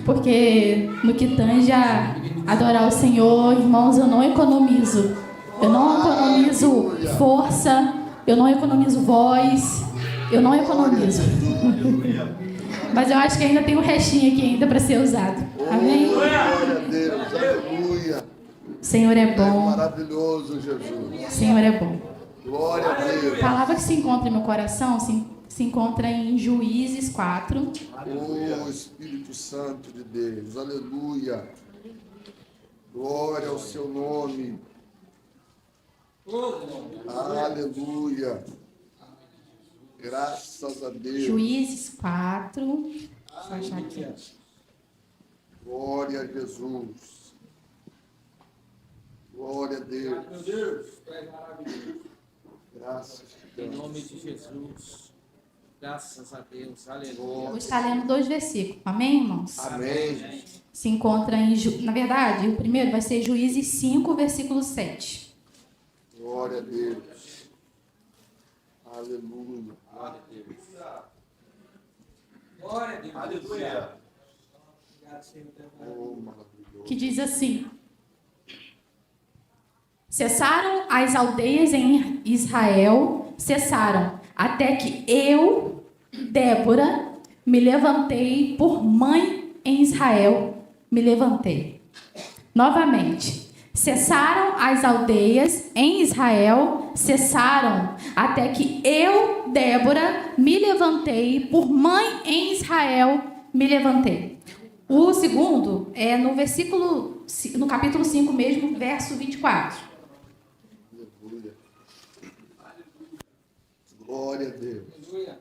Porque no que tange a adorar o Senhor, irmãos, eu não economizo. Eu não economizo força, eu não economizo voz, eu não economizo. Mas eu acho que ainda tem um restinho aqui ainda para ser usado. Amém? Glória a Deus, aleluia. O Senhor é bom. Maravilhoso, Jesus. O Senhor é bom. Glória a Deus. A palavra que se encontra em meu coração se encontra em Juízes 4. Oh, Espírito Santo de Deus, aleluia. Glória ao seu nome. Aleluia. Graças a Deus. Juízes 4. Deixa eu achar aqui. Glória a Jesus. Glória a Deus. Meu Deus, tu és maravilhoso. Graças a Deus. Em nome de Jesus. Graças a Deus. Aleluia. Vou estar lendo 2 versículos. Amém, irmãos? Amém. Se encontra em... Na verdade, o primeiro vai ser Juízes 5, versículo 7. Glória a Deus. Aleluia. Glória a Deus. Glória a Deus. Aleluia. Obrigado, Senhor. Oh, maravilhoso. Que diz assim: cessaram as aldeias em Israel, cessaram, até que eu, Débora, me levantei por mãe em Israel, me levantei. Novamente, cessaram as aldeias em Israel, cessaram, até que eu, Débora, me levantei por mãe em Israel, me levantei. O segundo é no capítulo 5 mesmo, verso 24. Aleluia. Glória a Deus. Aleluia.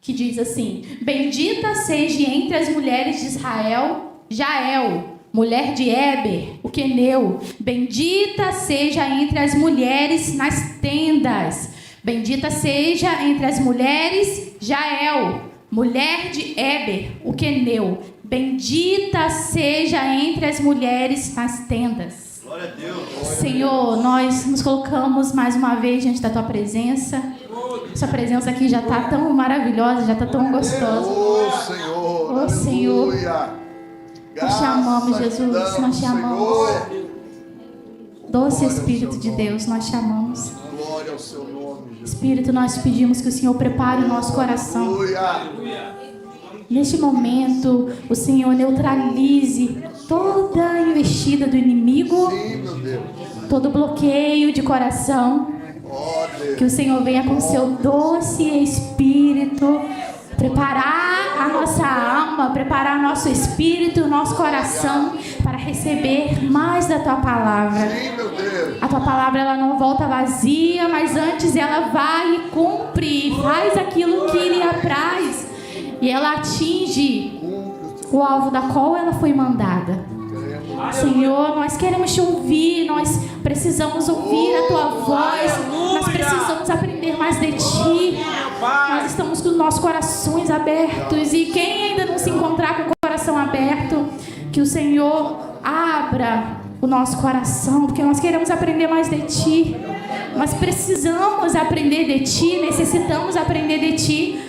Que diz assim: bendita seja entre as mulheres de Israel, Jael, mulher de Éber, o queneu. Bendita seja entre as mulheres nas tendas. Bendita seja entre as mulheres, Jael, mulher de Éber, o queneu. Bendita seja entre as mulheres nas tendas. Glória a Deus. Senhor, nós nos colocamos mais uma vez diante da Tua presença. Sua presença aqui já está tão maravilhosa, já está tão gostosa. Oh, Senhor. Oh, Senhor. Aleluia. Nós te amamos, Graças Jesus. damos, Nós te amamos. Senhor. Doce Glória ao Espírito seu de nome. Deus, nós te amamos. Glória ao seu nome, Jesus. Espírito, nós pedimos que o Senhor prepare o nosso coração. Aleluia. Neste momento, o Senhor neutralize toda a investida do inimigo, Sim, meu Deus. todo bloqueio de coração. Oh, Deus. Que o Senhor venha com seu doce Espírito preparar a nossa alma, preparar nosso espírito, nosso coração para receber mais da Tua palavra. Sim, meu Deus. A Tua palavra, ela não volta vazia, mas antes ela vai e cumpre, faz aquilo que lhe apraz, e ela atinge o alvo da qual ela foi mandada. Senhor, nós queremos te ouvir, nós precisamos ouvir a Tua voz, nós precisamos aprender mais de Ti. Nós estamos com os nossos corações abertos, e quem ainda não se encontrar com o coração aberto, que o Senhor abra o nosso coração, porque nós queremos aprender mais de Ti. Nós precisamos aprender de Ti, necessitamos aprender de Ti,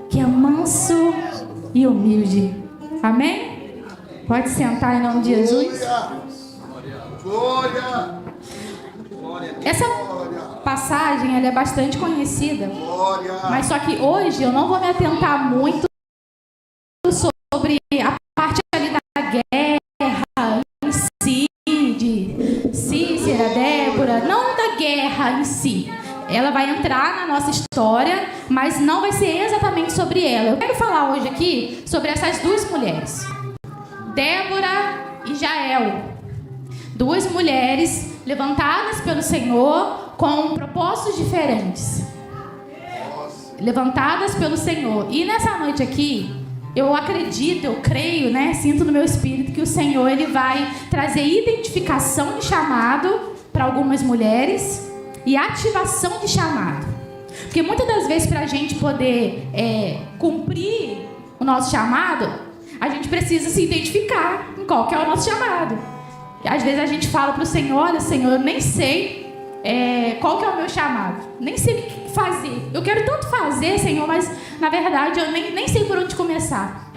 que é manso e humilde. Amém? Pode sentar em nome de Jesus. Glória. Essa Glória. passagem, ela é bastante conhecida, Glória. mas só que hoje eu não vou me atentar muito sobre a parte ali da guerra em si, de Cícera, Débora, não da guerra em si. Ela vai entrar na nossa história, mas não vai ser exatamente sobre ela. Eu quero falar hoje aqui sobre essas duas mulheres, Débora e Jael. Duas mulheres levantadas pelo Senhor com propósitos diferentes. Levantadas pelo Senhor. E nessa noite aqui, eu acredito, eu creio, né? Sinto no meu espírito que o Senhor, ele vai trazer identificação de chamado para algumas mulheres e ativação de chamado. Porque muitas das vezes, para a gente poder cumprir o nosso chamado, a gente precisa se identificar em qual que é o nosso chamado. E às vezes a gente fala para o Senhor: olha, Senhor, eu nem sei qual que é o meu chamado, nem sei o que fazer. Eu quero tanto fazer, Senhor, mas na verdade eu nem sei por onde começar.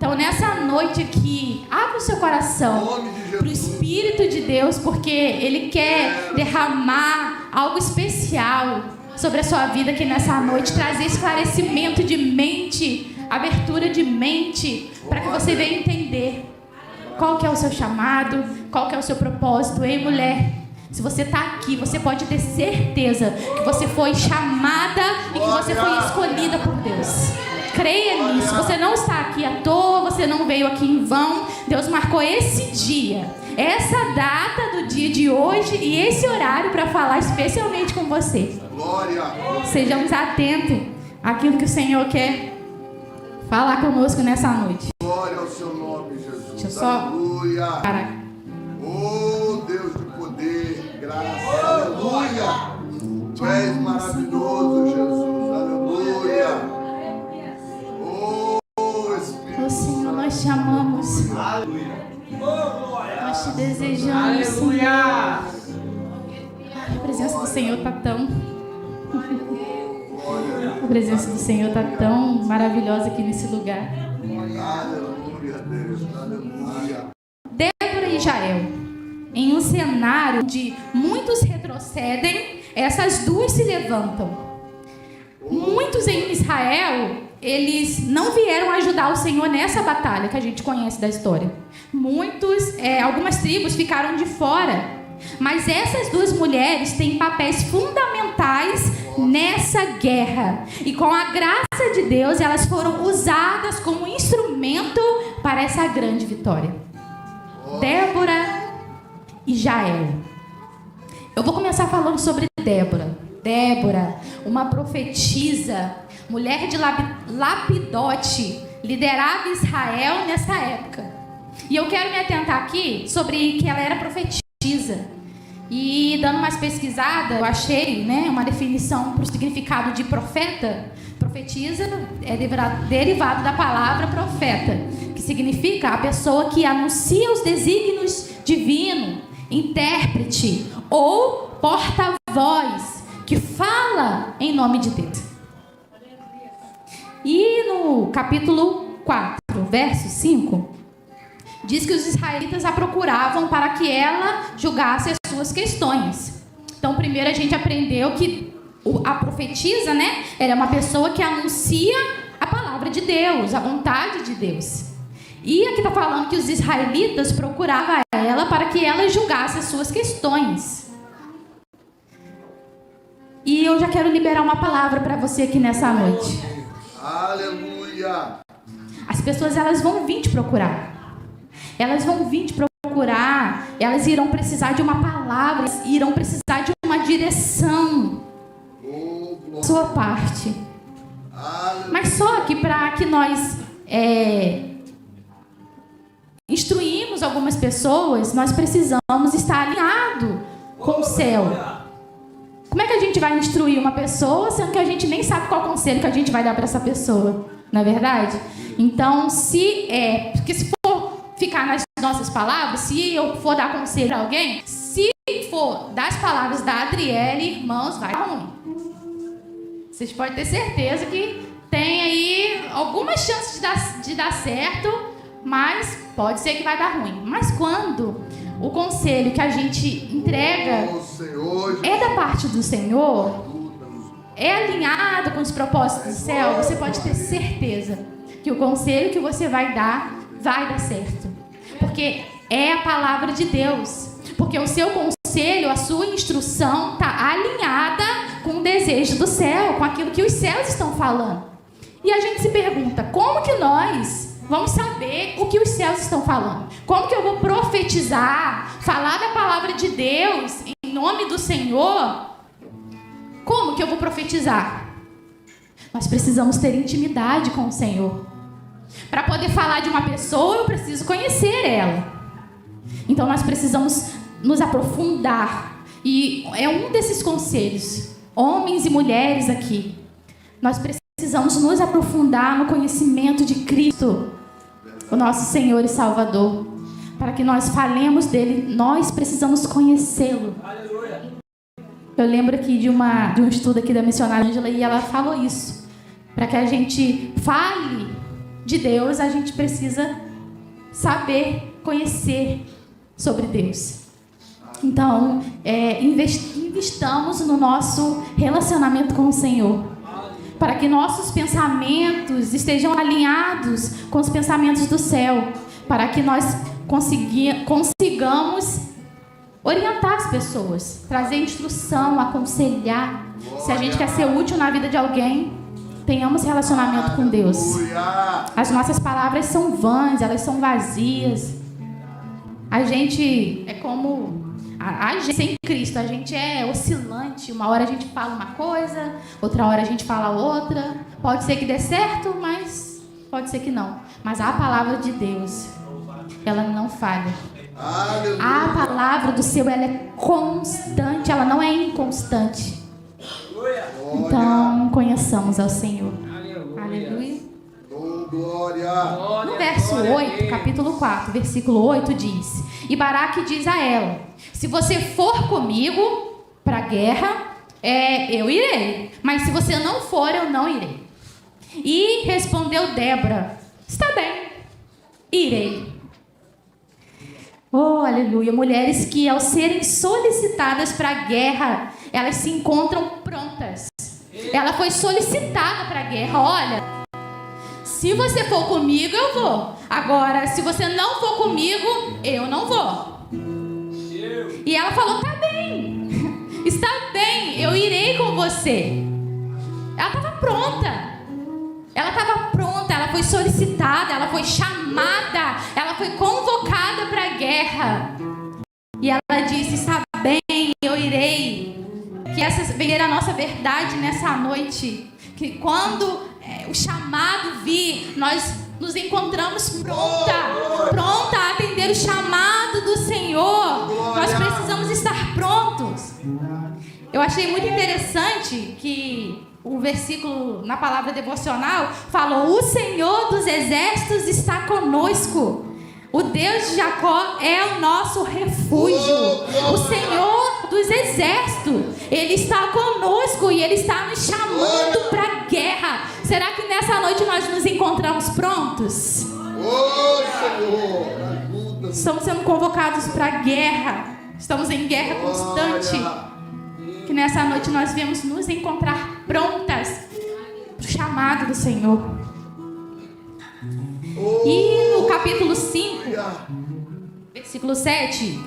Então, nessa noite aqui, abra o seu coração para o Espírito de Deus, porque Ele quer derramar algo especial sobre a sua vida aqui nessa noite, trazer esclarecimento de mente, abertura de mente, para que você venha entender qual que é o seu chamado, qual que é o seu propósito. Ei, mulher, se você está aqui, você pode ter certeza que você foi chamada e que você foi escolhida por Deus. Creia nisso. Você não está aqui à toa, você não veio aqui em vão. Deus marcou esse dia, essa data do dia de hoje e esse horário para falar especialmente com você. Sejamos atentos àquilo que o Senhor quer falar conosco nessa noite. Glória ao seu nome, Jesus. Deixa eu só... Aleluia. Caraca. Oh, Deus de poder, graça. Aleluia. Tu és maravilhoso, Jesus. Aleluia. Oh, Senhor, nós te amamos. Nós te desejamos, Senhor. A presença do Senhor está tão... A presença do Senhor está tão maravilhosa aqui nesse lugar. Aleluia, Deus. Aleluia. Débora e Jael. Em um cenário onde muitos retrocedem, essas duas se levantam. Muitos em Israel, eles não vieram ajudar o Senhor nessa batalha que a gente conhece da história. Algumas tribos ficaram de fora. Mas essas duas mulheres têm papéis fundamentais nessa guerra. E com a graça de Deus, elas foram usadas como instrumento para essa grande vitória. Débora e Jael. Eu vou começar falando sobre Débora. Débora, uma profetisa, mulher de Lapidote, liderava Israel nessa época. E eu quero me atentar aqui sobre que ela era profetisa. E dando mais pesquisada, eu achei, uma definição para o significado de profeta. Profetisa é derivado da palavra profeta, que significa a pessoa que anuncia os desígnios divinos, intérprete ou porta-voz, que fala em nome de Deus. E no capítulo 4, verso 5, diz que os israelitas a procuravam para que ela julgasse as suas questões. Então, primeiro a gente aprendeu que a profetisa, era uma pessoa que anuncia a palavra de Deus, a vontade de Deus. E aqui está falando que os israelitas procuravam ela para que ela julgasse as suas questões. E eu já quero liberar uma palavra para você aqui nessa noite. Aleluia. As pessoas, elas vão vir te procurar. Elas vão vir te procurar. Elas irão precisar de uma palavra. Elas irão precisar de uma direção. Sua parte. Mas só que para que nós instruímos algumas pessoas, nós precisamos estar alinhados com o céu. Como é que a gente vai instruir uma pessoa, sendo que a gente nem sabe qual conselho que a gente vai dar para essa pessoa? Não é verdade? Então, porque se for ficar nas nossas palavras, se eu for dar conselho para alguém, se for das palavras da Adriele, irmãos, vai dar ruim. Vocês podem ter certeza que tem aí algumas chances de dar certo, mas pode ser que vai dar ruim. Mas quando o conselho que a gente entrega é da parte do Senhor, é alinhado com os propósitos do céu, você pode ter certeza que o conselho que você vai dar certo. Porque é a palavra de Deus. Porque o seu conselho, a sua instrução está alinhada com o desejo do céu, com aquilo que os céus estão falando. E a gente se pergunta, como que nós vamos saber o que os céus estão falando? Como que eu vou profetizar, falar da palavra de Deus em nome do Senhor? Como que eu vou profetizar? Nós precisamos ter intimidade com o Senhor. Para poder falar de uma pessoa, eu preciso conhecer ela. Então nós precisamos nos aprofundar. E é um desses conselhos, homens e mulheres aqui. Nós precisamos nos aprofundar no conhecimento de Cristo, o nosso Senhor e Salvador. Para que nós falemos dele, nós precisamos conhecê-lo. Eu lembro aqui de um estudo aqui da missionária Ângela, e ela falou isso. Para que a gente fale de Deus, a gente precisa saber, conhecer sobre Deus. Então, investamos no nosso relacionamento com o Senhor, para que nossos pensamentos estejam alinhados com os pensamentos do céu, para que nós consigamos orientar as pessoas, trazer instrução, aconselhar. Se a gente quer ser útil na vida de alguém, tenhamos relacionamento com Deus. As nossas palavras são vãs, elas são vazias. A gente é como... A gente sem Cristo, a gente é oscilante. Uma hora a gente fala uma coisa, outra hora a gente fala outra. Pode ser que dê certo, mas pode ser que não. Mas a palavra de Deus, ela não falha. A palavra do Senhor, ela é constante, ela não é inconstante. Então, conheçamos ao Senhor. Aleluia. No verso 8, capítulo 4, versículo 8 diz: E Baraque diz a ela: se você for comigo para a guerra, eu irei. Mas se você não for, eu não irei. E respondeu Débora: está bem, irei. Oh, aleluia. Mulheres que, ao serem solicitadas para a guerra, elas se encontram prontas. Ela foi solicitada para a guerra. Olha, se você for comigo, eu vou. Agora, se você não for comigo, eu não vou. E ela falou: tá bem, está bem, eu irei com você. Ela estava pronta. Ela foi solicitada, ela foi chamada, ela foi convocada para a guerra. E ela disse: está bem, eu irei. Que essa venha a nossa verdade nessa noite. Que quando o chamado vir, nós nos encontramos pronta a atender o chamado do Senhor. Nós precisamos estar prontos. Eu achei muito interessante que o versículo na palavra devocional falou: o Senhor dos exércitos está conosco. O Deus de Jacó é o nosso refúgio. O Senhor dos exércitos, Ele está conosco e Ele está nos chamando para a guerra. Será que nessa noite nós nos encontramos prontos? Estamos sendo convocados para a guerra. Estamos em guerra constante. Que nessa noite nós viemos nos encontrar prontas para o chamado do Senhor. E no capítulo 5, versículo 7,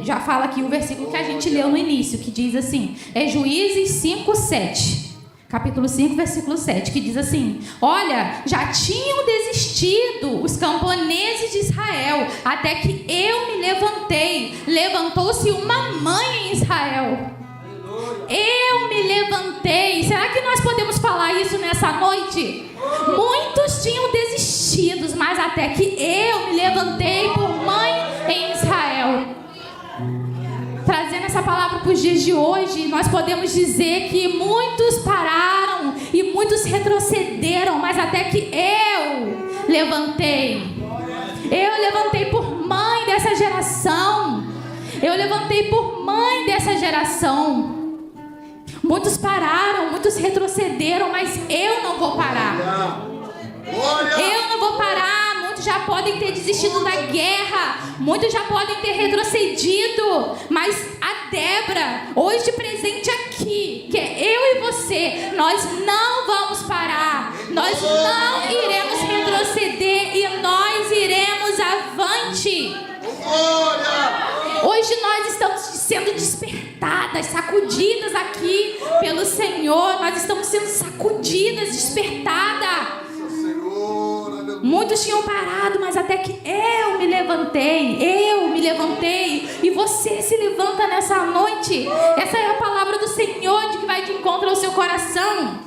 já fala aqui o versículo que a gente leu no início, que diz assim, Juízes 5, 7. Capítulo 5, versículo 7, que diz assim: olha, já tinham desistido os camponeses de Israel, até que eu me levantei. Levantou-se uma mãe em Israel. Eu me levantei. Será que nós podemos falar isso nessa noite? Muitos tinham desistido, mas até que eu me levantei por mãe em Israel. Trazendo essa palavra para os dias de hoje, nós podemos dizer que muitos pararam e muitos retrocederam, mas até que eu levantei. Eu levantei por mãe dessa geração. Eu levantei por mãe dessa geração. Muitos pararam, muitos retrocederam, mas eu não vou parar. Eu não vou parar. Muitos já podem ter desistido da guerra, muitos já podem ter retrocedido, mas a Débora, hoje presente aqui, que é eu e você, nós não vamos parar, nós não iremos retroceder e nós iremos avante. Hoje nós estamos sendo despertadas, sacudidas aqui pelo Senhor. Nós estamos sendo sacudidas, despertadas. Muitos tinham parado, mas até que eu me levantei. E você se levanta nessa noite. Essa é a palavra do Senhor de que vai de encontro ao seu coração.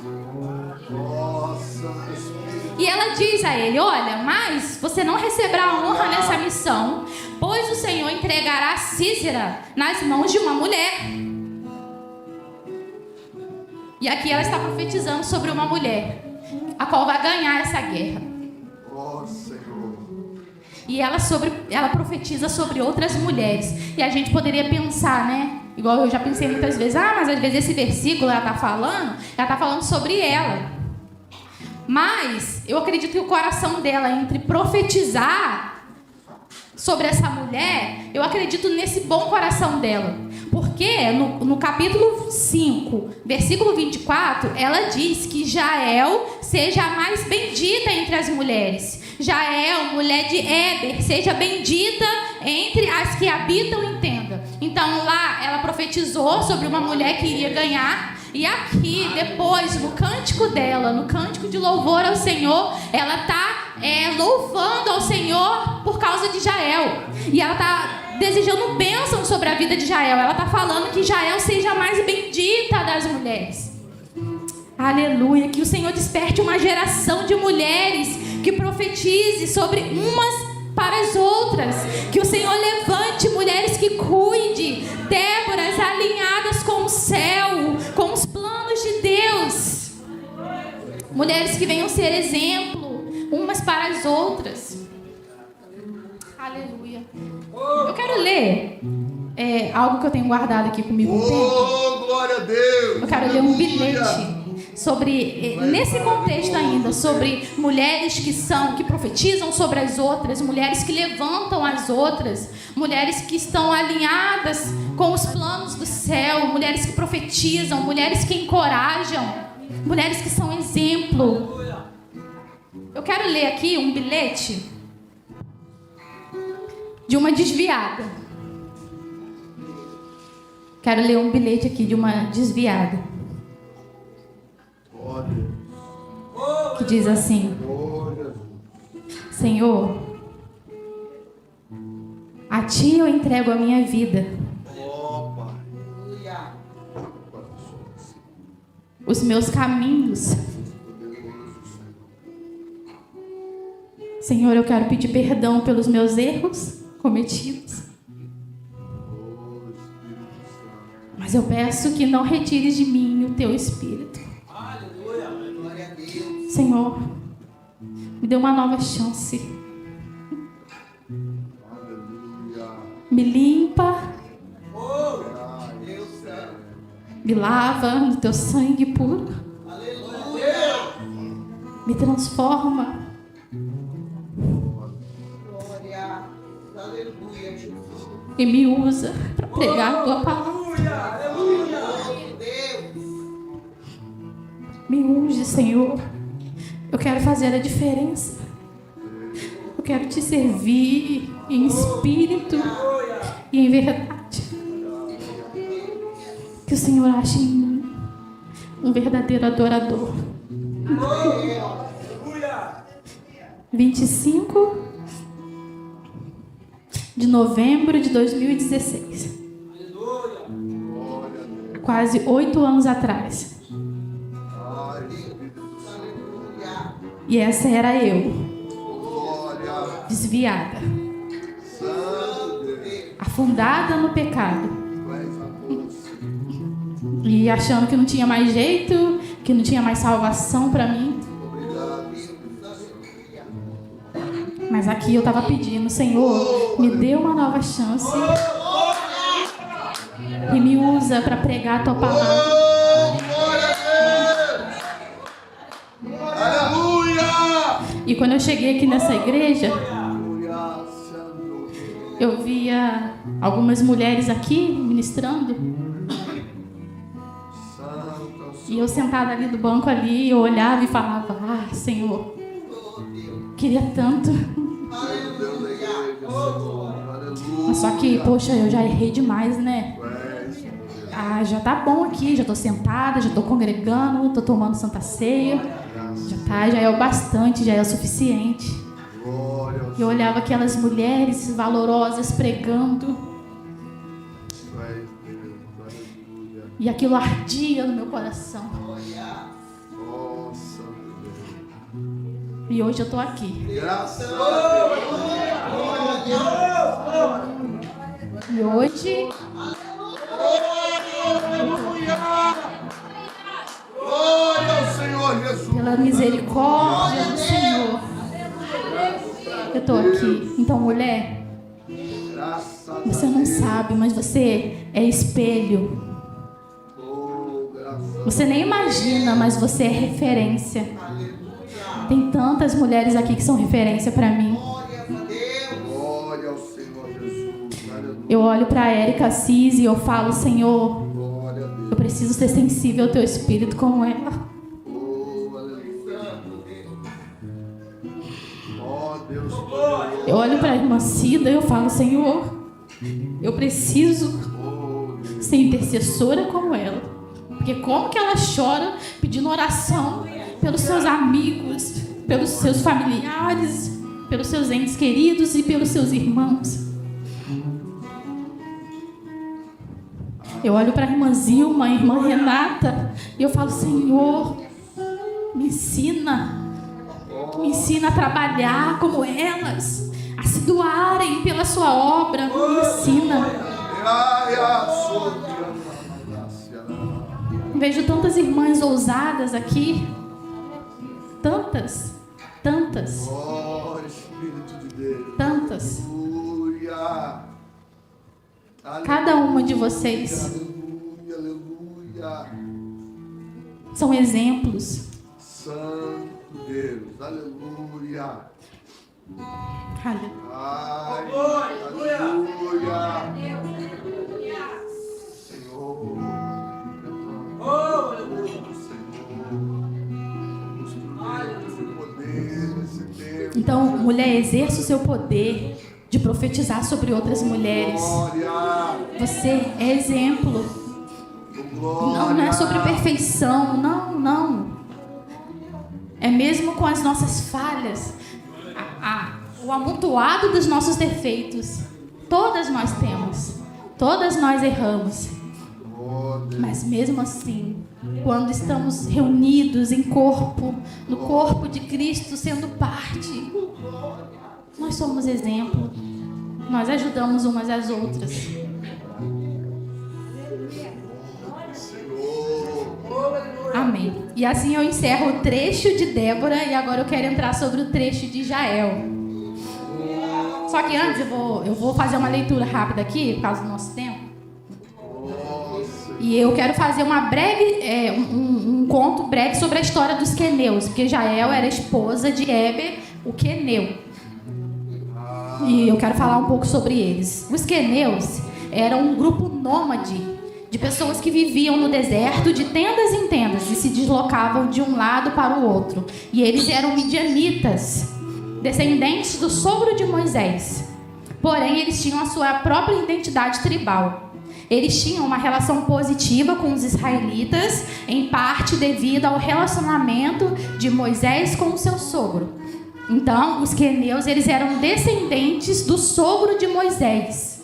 E ela diz a ele: olha, mas você não receberá honra nessa missão, pois o Senhor entregará Sísera nas mãos de uma mulher. E aqui ela está profetizando sobre uma mulher, a qual vai ganhar essa guerra. E ela profetiza sobre outras mulheres. E a gente poderia pensar, né? Igual eu já pensei muitas vezes: mas às vezes esse versículo ela está falando sobre ela. Mas eu acredito que o coração dela entre profetizar sobre essa mulher, eu acredito nesse bom coração dela. Porque no capítulo 5, versículo 24, ela diz que Jael seja a mais bendita entre as mulheres. Jael, mulher de Éber, seja bendita entre as que habitam em tenda. Então lá ela profetizou sobre uma mulher que iria ganhar. E aqui, depois, no cântico dela, no cântico de louvor ao Senhor, ela está louvando ao Senhor por causa de Jael. E ela está desejando bênção sobre a vida de Jael. Ela está falando que Jael seja a mais bendita das mulheres. Aleluia. Que o Senhor desperte uma geração de mulheres que profetize sobre umas para as outras. Que o Senhor levante mulheres que cuide, Déboras alinhadas com o céu, com os planos de Deus. Mulheres que venham ser exemplo umas para as outras. Aleluia. Eu quero ler algo que eu tenho guardado aqui comigo um tempo. Oh, glória a Deus. Eu quero ler um bilhete sobre, nesse contexto ainda, sobre mulheres que profetizam sobre as outras, mulheres que levantam as outras, mulheres que estão alinhadas com os planos do céu, mulheres que profetizam, mulheres que encorajam, mulheres que são exemplo. Eu quero ler aqui um bilhete de uma desviada. Quero ler um bilhete aqui de uma desviada. Que diz assim: Senhor, a Ti eu entrego a minha vida, os meus caminhos. Senhor, eu quero pedir perdão pelos meus erros cometidos, mas eu peço que não retires de mim o Teu Espírito. Senhor, me dê uma nova chance. Me limpa, me lava no Teu sangue puro, me transforma e me usa para pregar a Tua palavra. Me unge, Senhor. Eu quero fazer a diferença. Eu quero Te servir em espírito e em verdade. Que o Senhor ache em mim um verdadeiro adorador. 25 de novembro de 2016. Quase 8 anos atrás. E essa era eu, desviada, afundada no pecado, e achando que não tinha mais jeito, que não tinha mais salvação para mim. Mas aqui eu estava pedindo: Senhor, me dê uma nova chance e me usa para pregar a Tua palavra. E quando eu cheguei aqui nessa igreja, eu via algumas mulheres aqui ministrando. E eu sentada ali do banco ali, eu olhava e falava: ah, Senhor, queria tanto. Mas só que, poxa, eu já errei demais, né? Ah, já tá bom aqui, já tô sentada, já tô congregando, tô tomando Santa Ceia. Já é o bastante, já é o suficiente. E eu olhava aquelas mulheres valorosas pregando. E aquilo ardia no meu coração. E hoje eu tô aqui. E hoje... Glória ao Senhor Jesus. Pela misericórdia do Senhor, eu estou aqui. Então, mulher, você não sabe, mas você é espelho. Você nem imagina, mas você é referência. Tem tantas mulheres aqui que são referência para mim. Glória ao Senhor Jesus. Aleluia. Eu olho para Érica Assis e eu falo, Senhor, Glória a Deus. eu preciso ser sensível ao teu espírito como ela. Oh, aleluia. Oh, Deus. Eu olho para a irmã Cida e eu falo, Senhor, eu preciso ser intercessora como ela. Porque como que ela chora pedindo oração pelos seus amigos, pelos seus familiares, pelos seus entes queridos e pelos seus irmãos. Eu olho para a irmã Zilma, a irmã Renata, e eu falo, Senhor, me ensina a trabalhar como elas, a se doarem pela sua obra, me ensina. Vejo tantas irmãs ousadas aqui, tantas, Oh, Espírito de Deus. tantas. Aleluia. Cada uma de vocês Aleluia. são exemplos. Santo Deus. Aleluia. Aleluia. Ai, aleluia. Senhor. Então, mulher, exerça o seu poder de profetizar sobre outras mulheres. Você é exemplo. Não é sobre perfeição, não. É mesmo com as nossas falhas, o amontoado dos nossos defeitos. Todas nós temos, todas nós erramos. Mas mesmo assim, quando estamos reunidos em corpo, no corpo de Cristo, sendo parte, nós somos exemplo. Nós ajudamos umas às outras. Amém. E assim eu encerro o trecho de Débora e agora eu quero entrar sobre o trecho de Jael. Só que antes eu vou fazer uma leitura rápida aqui, por causa do nosso tempo. E eu quero fazer uma breve, um conto breve sobre a história dos queneus, porque Jael era esposa de Éber, o queneu. E eu quero falar um pouco sobre eles. Os queneus eram um grupo nômade de pessoas que viviam no deserto de tendas em tendas e se deslocavam de um lado para o outro. E eles eram midianitas, descendentes do sogro de Moisés. Porém, eles tinham a sua própria identidade tribal. Eles tinham uma relação positiva com os israelitas, em parte devido ao relacionamento de Moisés com o seu sogro. Então, os queneus, eles eram descendentes do sogro de Moisés.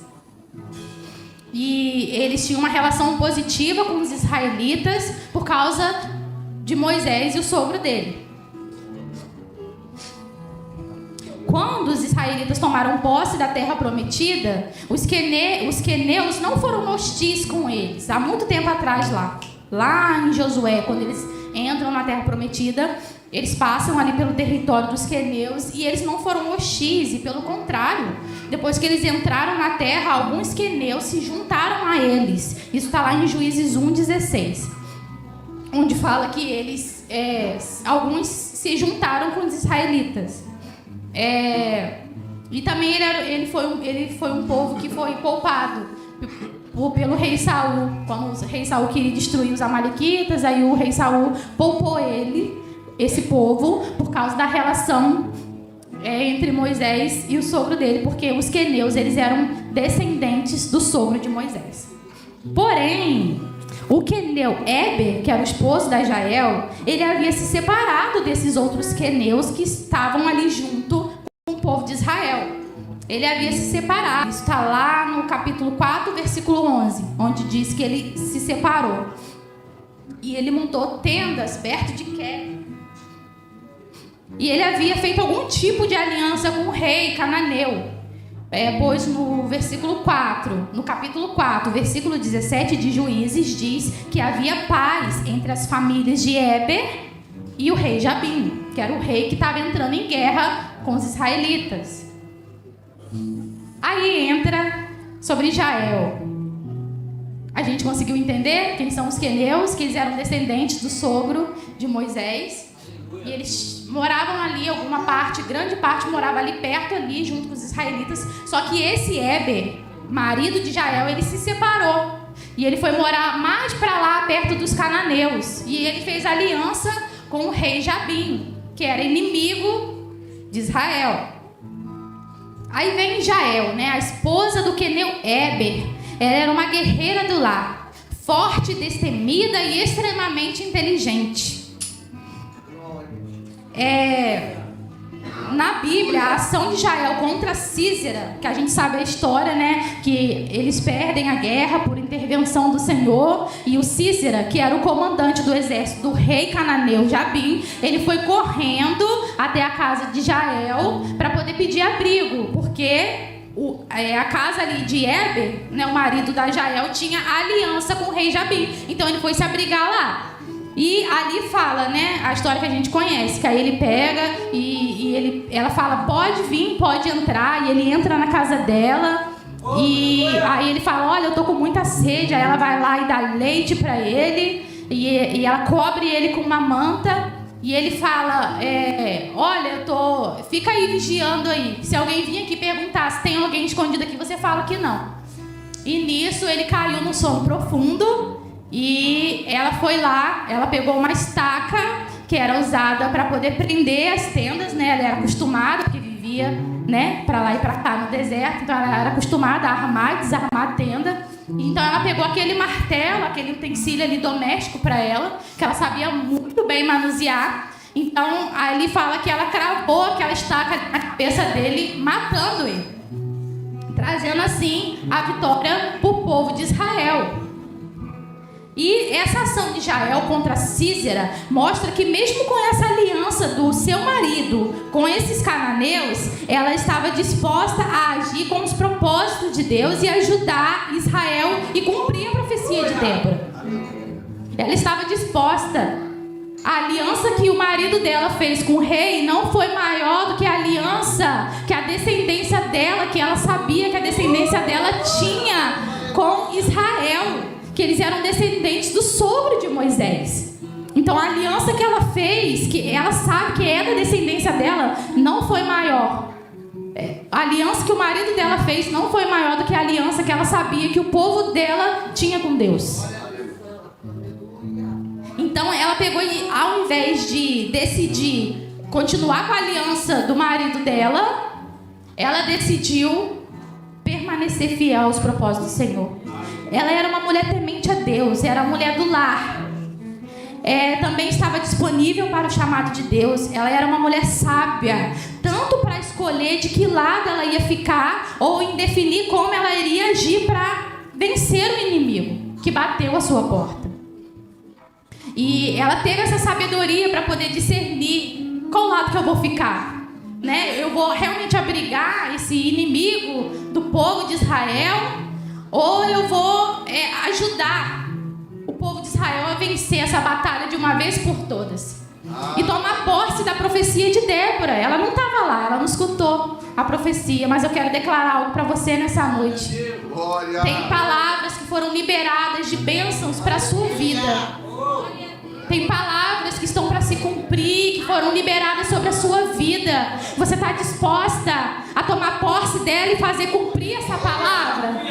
E eles tinham uma relação positiva com os israelitas por causa de Moisés e o sogro dele. Quando os israelitas tomaram posse da terra prometida, os queneus não foram hostis com eles. Há muito tempo atrás lá em Josué, quando eles entram na terra prometida, eles passam ali pelo território dos queneus e eles não foram hostis, e pelo contrário, depois que eles entraram na terra, alguns queneus se juntaram a eles. Isso está lá em Juízes 1:16, onde fala que eles, alguns se juntaram com os israelitas. E também ele foi um povo que foi poupado pelo rei Saul. Quando o rei Saul queria destruir os amalequitas, aí o rei Saul poupou esse povo, por causa da relação entre Moisés e o sogro dele, porque os queneus, eles eram descendentes do sogro de Moisés. Porém, o queneu Éber, que era o esposo da Jael, ele havia se separado desses outros queneus que estavam ali junto com o povo de Israel. Ele havia se separado. Isso está lá no capítulo 4, versículo 11, onde diz que ele se separou. E ele montou tendas perto de Quer. E ele havia feito algum tipo de aliança com o rei cananeu. Pois no versículo 4, no capítulo 4, versículo 17 de Juízes, diz que havia paz entre as famílias de Éber e o rei Jabim, que era o rei que estava entrando em guerra com os israelitas. Aí entra sobre Jael. A gente conseguiu entender quem são os queneus, que eles eram descendentes do sogro de Moisés. E eles moravam ali, grande parte morava ali perto, ali, junto com os israelitas. Só que esse Éber, marido de Jael, ele se separou. E ele foi morar mais para lá, perto dos cananeus. E ele fez aliança com o rei Jabim, que era inimigo de Israel. Aí vem Jael, né, a esposa do queneu Éber. Ela era uma guerreira do lar, forte, destemida e extremamente inteligente. Na Bíblia, a ação de Jael contra Sísera, que a gente sabe a história, né? Que eles perdem a guerra por intervenção do Senhor. E o Sísera, que era o comandante do exército do rei cananeu Jabim, ele foi correndo até a casa de Jael para poder pedir abrigo, porque a casa ali de Éber, né, o marido da Jael, tinha aliança com o rei Jabim. Então ele foi se abrigar lá. E ali fala, né, a história que a gente conhece, que aí ele pega e ela fala, pode vir, pode entrar, e ele entra na casa dela, e aí ele fala, olha, eu tô com muita sede, aí ela vai lá e dá leite pra ele, e ela cobre ele com uma manta, e ele fala, olha, fica aí vigiando aí, se alguém vir aqui perguntar se tem alguém escondido aqui, você fala que não. E nisso ele caiu num sono profundo. E ela foi lá, ela pegou uma estaca que era usada para poder prender as tendas, né? Ela era acostumada, porque vivia, né, para lá e para cá no deserto, então ela era acostumada a armar e desarmar a tenda. Então ela pegou aquele martelo, aquele utensílio ali doméstico para ela, que ela sabia muito bem manusear. Então ali fala que ela cravou aquela estaca na cabeça dele, matando ele, trazendo assim a vitória para o povo de Israel. E essa ação de Jael contra Sísera mostra que mesmo com essa aliança do seu marido com esses cananeus, ela estava disposta a agir com os propósitos de Deus e ajudar Israel e cumprir a profecia de Débora. Ela estava disposta. A aliança que o marido dela fez com o rei não foi maior do que a aliança que a descendência dela, que ela sabia que a descendência dela tinha com Israel, que eles eram descendentes do sogro de Moisés. Então a aliança que ela fez, que ela sabe que é da descendência dela, não foi maior. A aliança que o marido dela fez não foi maior do que a aliança que ela sabia que o povo dela tinha com Deus. Então ela pegou e, ao invés de decidir continuar com a aliança do marido dela, ela decidiu permanecer fiel aos propósitos do Senhor. Ela era uma mulher temente a Deus, era a mulher do lar. Também estava disponível para o chamado de Deus. Ela era uma mulher sábia, tanto para escolher de que lado ela ia ficar, ou em definir como ela iria agir para vencer o inimigo que bateu a sua porta. E ela teve essa sabedoria para poder discernir qual lado que eu vou ficar, né? Eu vou realmente abrigar esse inimigo do povo de Israel, ou eu vou ajudar o povo de Israel a vencer essa batalha de uma vez por todas. E tomar posse da profecia de Débora. Ela não estava lá, ela não escutou a profecia, mas eu quero declarar algo para você nessa noite. Tem palavras que foram liberadas de bênçãos para a sua vida. Tem palavras que estão para se cumprir, que foram liberadas sobre a sua vida. Você está disposta a tomar posse dela e fazer cumprir essa palavra?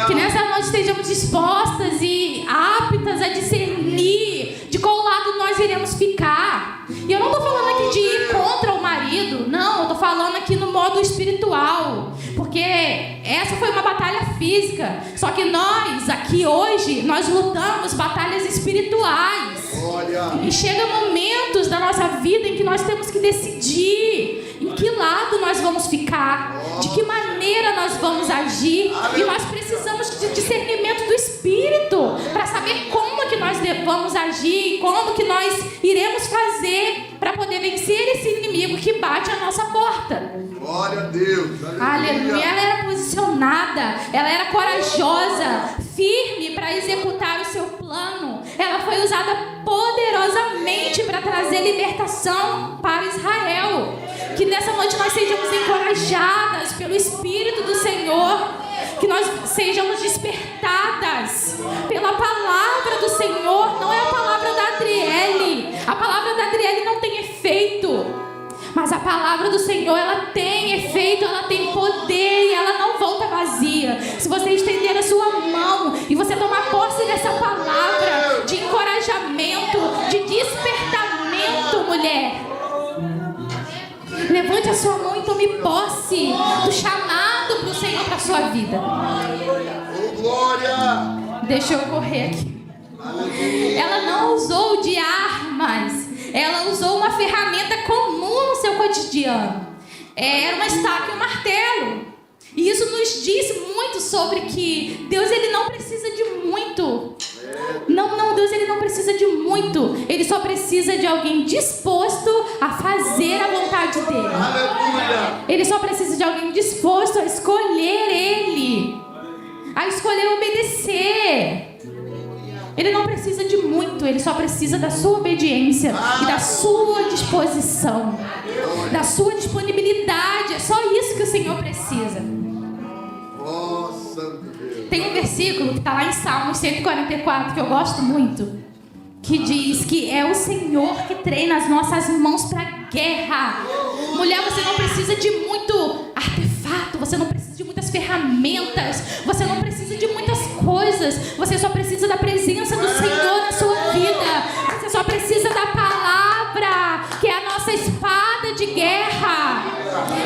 Que nessa noite estejamos dispostas e aptas a discernir de qual lado nós iremos ficar. E eu não estou falando aqui de ir contra o marido, não, eu estou falando aqui no modo espiritual, porque essa foi uma batalha física, só que nós aqui hoje, nós lutamos batalhas espirituais. E chega momentos da nossa vida em que nós temos que decidir em que lado nós vamos ficar, de que maneira nós vamos agir, e nós precisamos de discernimento do Espírito para saber como que nós vamos agir e como que nós iremos fazer para poder vencer esse inimigo que bate à nossa porta. Glória a Deus. Aleluia. Ela era posicionada, ela era corajosa, firme para executar o seu plano. Ela foi usada poderosamente para trazer libertação para Israel. Que nessa noite nós sejamos encorajadas pelo Espírito do Senhor, que nós sejamos despertadas pela palavra do Senhor. Não é a palavra da Adriele. A palavra da Adriele não tem efeito, mas a palavra do Senhor, ela tem efeito, ela tem poder e ela não volta vazia. Se você estender a sua mão e você tomar posse dessa palavra de encorajamento, de despertamento, mulher, levante a sua mão e tome posse do chamado para o Senhor para a sua vida. Oh, glória! Deixa eu correr aqui. Ela não usou de armas, ela usou uma ferramenta comum no seu cotidiano. Era uma estaca e um martelo. E isso nos diz muito sobre que Deus, ele não precisa de muito. Não, Deus, ele não precisa de muito. Ele só precisa de alguém disposto a fazer a vontade dele. Aleluia! Ele só precisa de alguém disposto a escolher ele, a escolher obedecer. Ele não precisa de muito, ele só precisa da sua obediência e da sua disposição, da sua disponibilidade. É só isso que o Senhor precisa. Oh, Santo Deus! Tem um versículo que está lá em Salmos 144 que eu gosto muito, que diz que é o Senhor que treina as nossas mãos para guerra. Mulher, você não precisa de muito artefato, você não precisa de muitas ferramentas, você não precisa de muitas coisas, você só precisa da presença do Senhor na sua vida. Você só precisa da palavra, que é a nossa espada de guerra.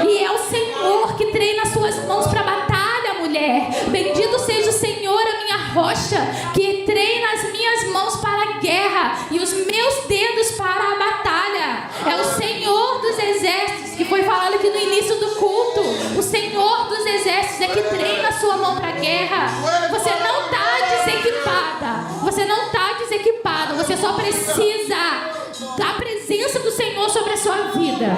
E é o Senhor que treina as suas mãos para a batalha, mulher. Bendito seja o Senhor, a minha rocha, que treina as minhas mãos para a guerra e os meus dedos para a batalha. É o Senhor dos exércitos, que foi falado aqui no início do culto. O Senhor dos exércitos é que treina a sua mão para a guerra. Você não está desequipada. Você não está desequipada. Você só precisa da presença do Senhor sobre a sua vida.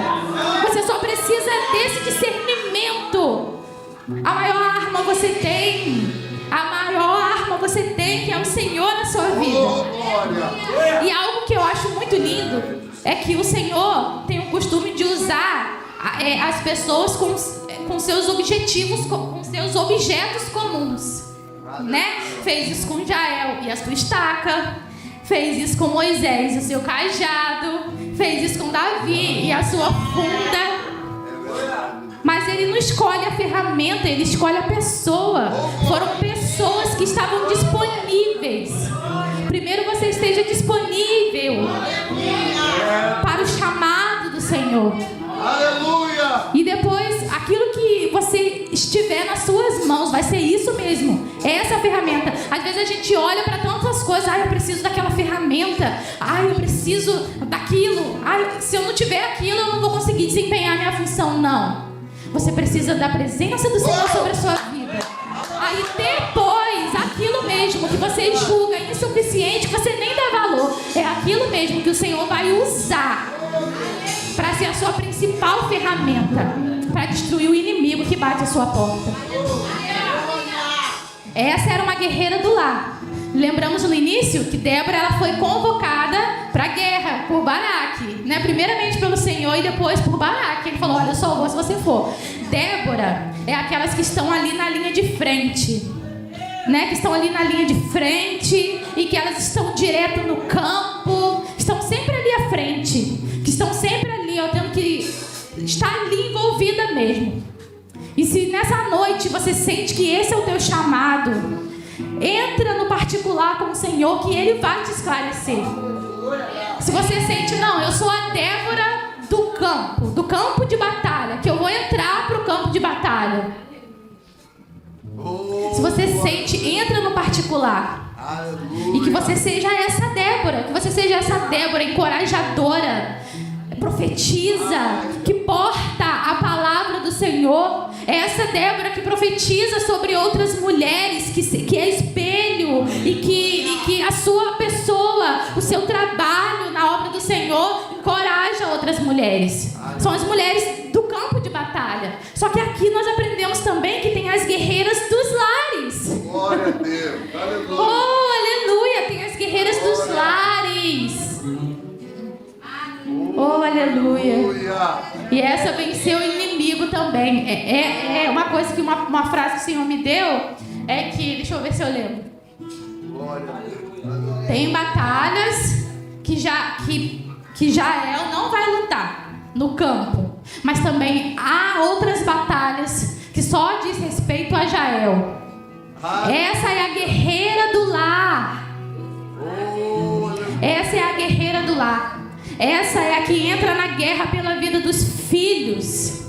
Você só precisa desse discernimento. A maior arma você tem. A maior arma você tem, que é o Senhor na sua vida. E algo que eu acho muito lindo é que o Senhor tem o costume de usar as pessoas com seus objetivos, com seus objetos comuns, né? Fez isso com Jael e a sua estaca, fez isso com Moisés e o seu cajado, fez isso com Davi e a sua funda. Mas ele não escolhe a ferramenta, ele escolhe a pessoa. Foram pessoas que estavam disponíveis. Primeiro você esteja disponível para o chamado do Senhor. Aleluia! E depois, aquilo que você estiver nas suas mãos, vai ser isso mesmo. Essa ferramenta. Às vezes a gente olha para tantas coisas. Eu preciso daquela ferramenta. Eu preciso daquilo. Se eu não tiver aquilo, eu não vou conseguir desempenhar a minha função. Não. Você precisa da presença do Senhor sobre a sua vida. Aí depois, aquilo mesmo que você julga insuficiente, que você nem dá valor, é aquilo mesmo que o Senhor vai usar para ser a sua principal ferramenta para destruir o inimigo que bate a sua porta. Essa era uma guerreira do lar. Lembramos no início que Débora, ela foi convocada para a guerra por Baraque, né? Primeiramente pelo Senhor e depois por Baraque. Ele falou: olha, eu só vou se você for. Débora é aquelas que estão ali na linha de frente, né? Que estão ali na linha de frente e que elas estão direto no campo, estão sempre ali à frente, que estão sempre ali, tendo que estar ali envolvida mesmo. E se nessa noite você sente que esse é o teu chamado, entra no particular com o Senhor, que Ele vai te esclarecer. Se você sente, não, eu sou a Débora do campo de batalha, que eu vou entrar para o campo de batalha. Se você sente, entra no particular. E que você seja essa Débora, que você seja essa Débora encorajadora, profetiza, que porta a palavra do Senhor. É essa Débora que profetiza sobre outras mulheres, que é espelho, e que a sua pessoa, o seu trabalho na obra do Senhor encoraja outras mulheres. São as mulheres do campo de batalha. Só que aqui nós aprendemos também que tem as guerreiras dos lares. Glória a Deus. Aleluia. Oh, aleluia, tem as guerreiras dos lares. Oh, aleluia. E essa venceu o inimigo também. É uma coisa que uma frase que o Senhor me deu é que, deixa eu ver se eu lembro. Glória a Deus. Tem batalhas que Jael não vai lutar no campo, mas também há outras batalhas que só diz respeito a Jael. Essa é a guerreira do lar. Essa é a guerreira do lar. Essa é a que entra na guerra pela vida dos filhos.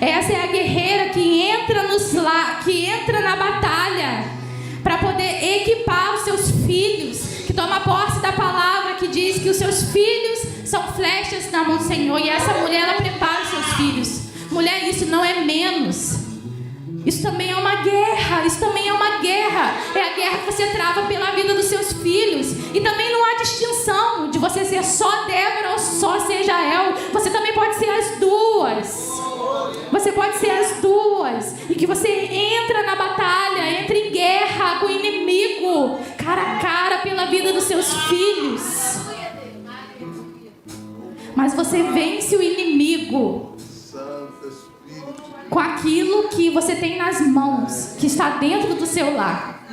Essa é a guerreira que entra na batalha para poder equipar os seus filhos, que toma posse da palavra que diz que os seus filhos são flechas na mão do Senhor. E essa mulher, ela prepara os seus filhos. Mulher, isso não é menos. Isso também é uma guerra. Isso também é uma guerra. É a guerra que você trava pela vida dos seus filhos. E também não há distinção de você ser só Débora ou só ser Jael. Você também pode ser as duas. Você pode ser as duas. E que você entra na batalha, entra em guerra com o inimigo, cara a cara, pela vida dos seus filhos. Mas você vence o inimigo com aquilo que você tem nas mãos, que está dentro do seu lar.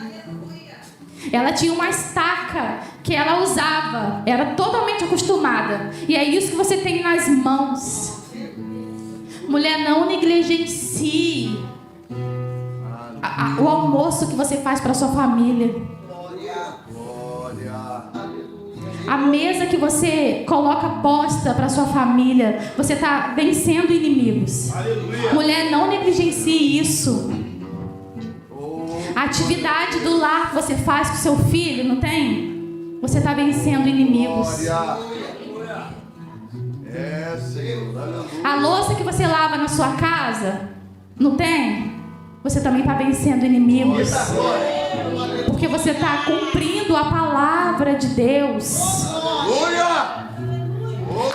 Ela tinha uma estaca que ela usava, era totalmente acostumada. E é isso que você tem nas mãos. Mulher, não negligencie o almoço que você faz para sua família. A mesa que você coloca posta para sua família. Você está vencendo inimigos. Mulher, não negligencie isso. A atividade do lar que você faz com seu filho, não tem? Você está vencendo inimigos. A louça que você lava na sua casa, não tem? Você também está vencendo inimigos. Porque você está cumprindo a palavra de Deus.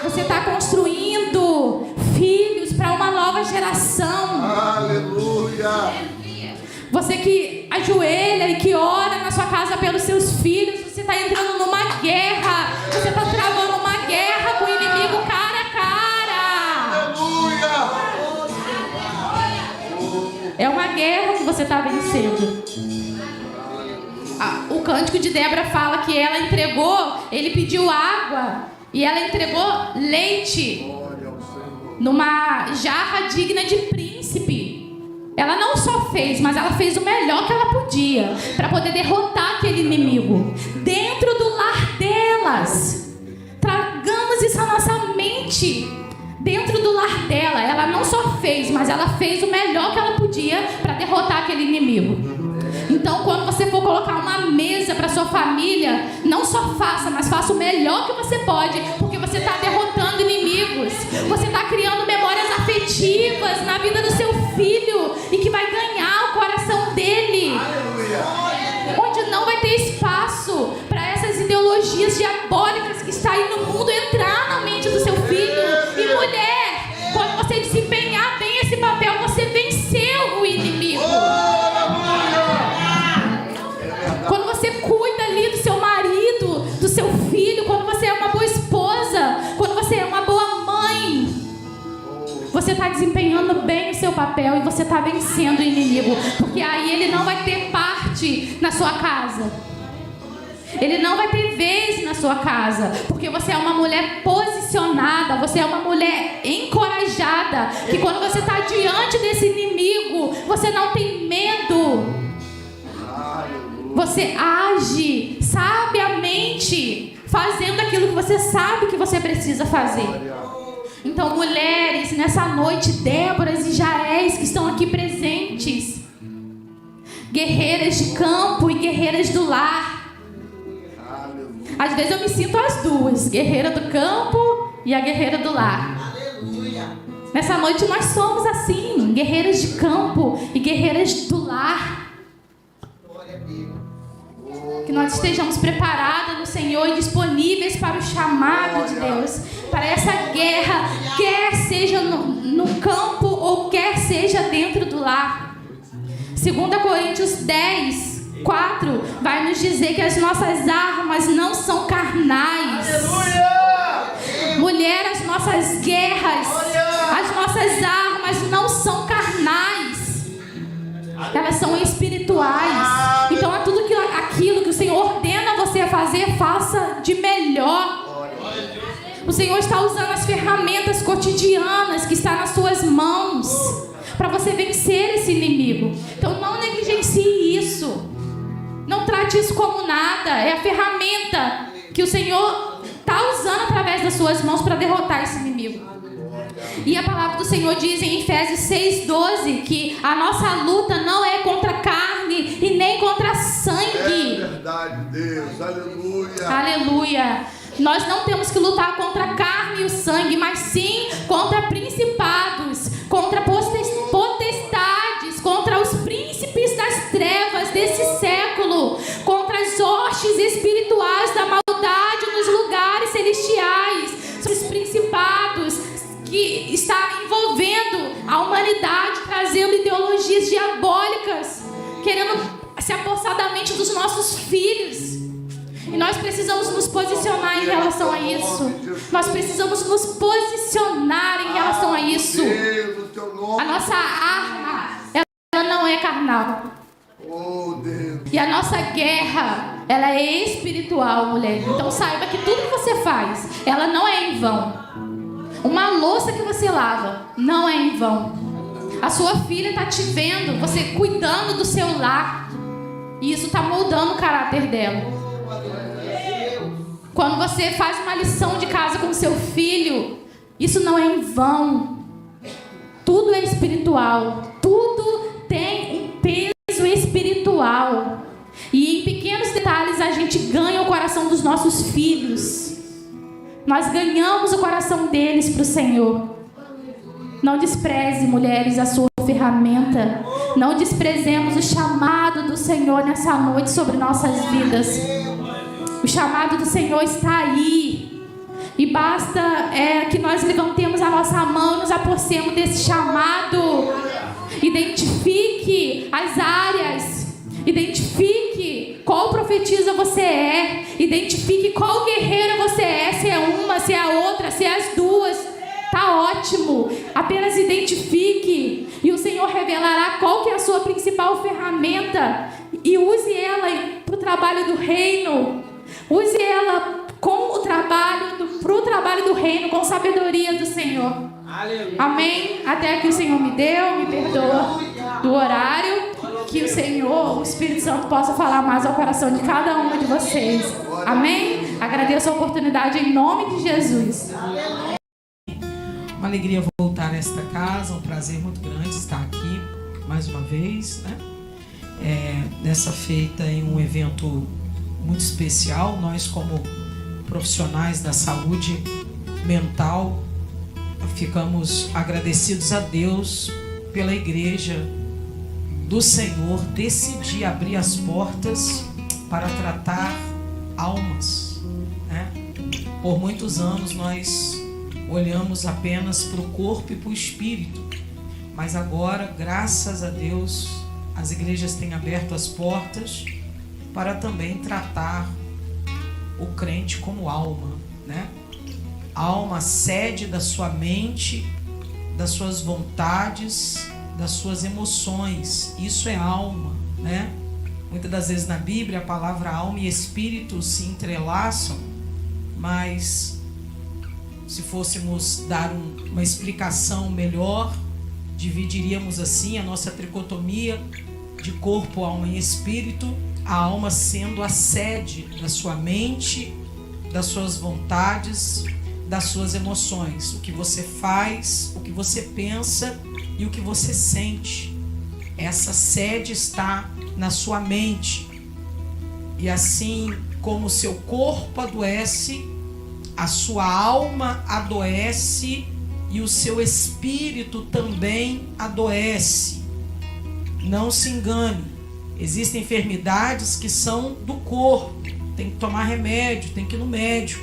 Você está construindo filhos para uma nova geração. Aleluia. Você que ajoelha e que ora na sua casa pelos seus filhos, você está entrando numa guerra. Você está travando uma guerra com o inimigo cara a cara. Aleluia. É uma guerra que você está vencendo. O cântico de Débora fala que ela entregou, ele pediu água e ela entregou leite numa jarra digna de príncipe. Ela não só fez, mas ela fez o melhor que ela podia para poder derrotar aquele inimigo dentro do lar delas. Tragamos isso à nossa mente. Dentro do lar dela, ela não só fez, mas ela fez o melhor que ela podia para derrotar aquele inimigo. Então, quando você for colocar uma mesa para sua família, não só faça, mas faça o melhor que você pode, porque você está derrotando inimigos. Você está criando memórias afetivas na vida do seu filho e que vai ganhar o coração dele. Onde não vai ter espaço para essas ideologias diabólicas que estão aí no mundo entrar na mente do seu filho. E mulher, quando você desempenhar bem esse papel, você venceu o inimigo. Quando você cuida ali do seu marido, do seu filho, quando você é uma boa esposa, quando você é uma boa mãe, você está desempenhando bem o seu papel e você está vencendo o inimigo. Porque aí ele não vai ter parte na sua casa. Ele não vai ter vez na sua casa, porque você é uma mulher posicionada, você é uma mulher encorajada, que quando você está diante desse inimigo, você não tem medo. Você age sabiamente, fazendo aquilo que você sabe que você precisa fazer. Então, mulheres, nessa noite, Déboras e Jaéis que estão aqui presentes, guerreiras de campo e guerreiras do lar. Às vezes eu me sinto as duas, guerreira do campo e a guerreira do lar. Nessa noite nós somos assim, guerreiras de campo e guerreiras do lar. Que nós estejamos preparadas no Senhor e disponíveis para o chamado de Deus, para essa guerra, quer seja no campo ou quer seja dentro do lar. 2 Coríntios 10, 4 vai nos dizer que as nossas armas não são carnais. Mulher, as nossas guerras, as nossas armas não são carnais, elas são espirituais. Então é tudo aquilo que o Senhor ordena você a fazer, faça de melhor Senhor está usando as ferramentas cotidianas que estão nas suas mãos para você vencer esse inimigo. Então não negligencie isso. Não trate isso como nada. É a ferramenta que o Senhor está usando através das suas mãos para derrotar esse inimigo. E a palavra do Senhor diz em Efésios 6:12 que a nossa luta não é contra carne e nem contra sangue. É verdade, Deus. Aleluia. Aleluia. Nós não temos que lutar contra a carne e o sangue, mas sim contra principados, contra potestades, contra os príncipes das trevas desse século, contra as hostes espirituais da maldade nos lugares celestiais, os principados que está envolvendo a humanidade, trazendo ideologias diabólicas, querendo se apossar da mente dos nossos filhos. E nós precisamos nos posicionar em relação a isso. Nós precisamos nos posicionar em relação a isso. A nossa arma, ela não é carnal. E a nossa guerra, ela é espiritual, mulher. Então saiba que tudo que você faz, ela não é em vão. Uma louça que você lava, não é em vão. A sua filha está te vendo, você cuidando do seu lar. E isso está moldando o caráter dela. Quando você faz uma lição de casa com seu filho, isso não é em vão. Tudo é espiritual. Tudo tem um peso espiritual. E em pequenos detalhes a gente ganha o coração dos nossos filhos. Nós ganhamos o coração deles para o Senhor. Não despreze, mulheres, a sua ferramenta. Não desprezemos o chamado do Senhor nessa noite sobre nossas vidas. O chamado do Senhor está aí. E basta que nós levantemos a nossa mão e nos apossemos desse chamado. Identifique as áreas. Identifique qual profetisa você é. Identifique qual guerreira você é. Se é uma, se é a outra, se é as duas. Tá ótimo. Apenas identifique. E o Senhor revelará qual que é a sua principal ferramenta. E use ela para o trabalho do reino. Use ela com o trabalho pro trabalho do reino, com sabedoria do Senhor. Aleluia. Amém? Até aqui o Senhor me deu, me perdoa do horário. Que o Senhor, o Espírito Santo, possa falar mais ao coração de cada uma de vocês. Amém? Agradeço a oportunidade em nome de Jesus. Uma alegria voltar a esta casa, um prazer muito grande estar aqui mais uma vez, né? Nessa feita em um evento muito especial. Nós, como profissionais da saúde mental, ficamos agradecidos a Deus pela igreja do Senhor decidir abrir as portas para tratar almas, né? Por muitos anos nós olhamos apenas para o corpo e para o espírito, mas agora, graças a Deus, as igrejas têm aberto as portas para também tratar o crente como alma, né? A alma, sede da sua mente, das suas vontades, das suas emoções. Isso é alma, né? Muitas das vezes na Bíblia a palavra alma e espírito se entrelaçam, mas se fôssemos dar uma explicação melhor, dividiríamos assim a nossa tricotomia de corpo, alma e espírito. A alma sendo a sede da sua mente, das suas vontades, das suas emoções. O que você faz, o que você pensa e o que você sente. Essa sede está na sua mente. E assim como o seu corpo adoece, a sua alma adoece e o seu espírito também adoece. Não se engane. Existem enfermidades que são do corpo, tem que tomar remédio, tem que ir no médico,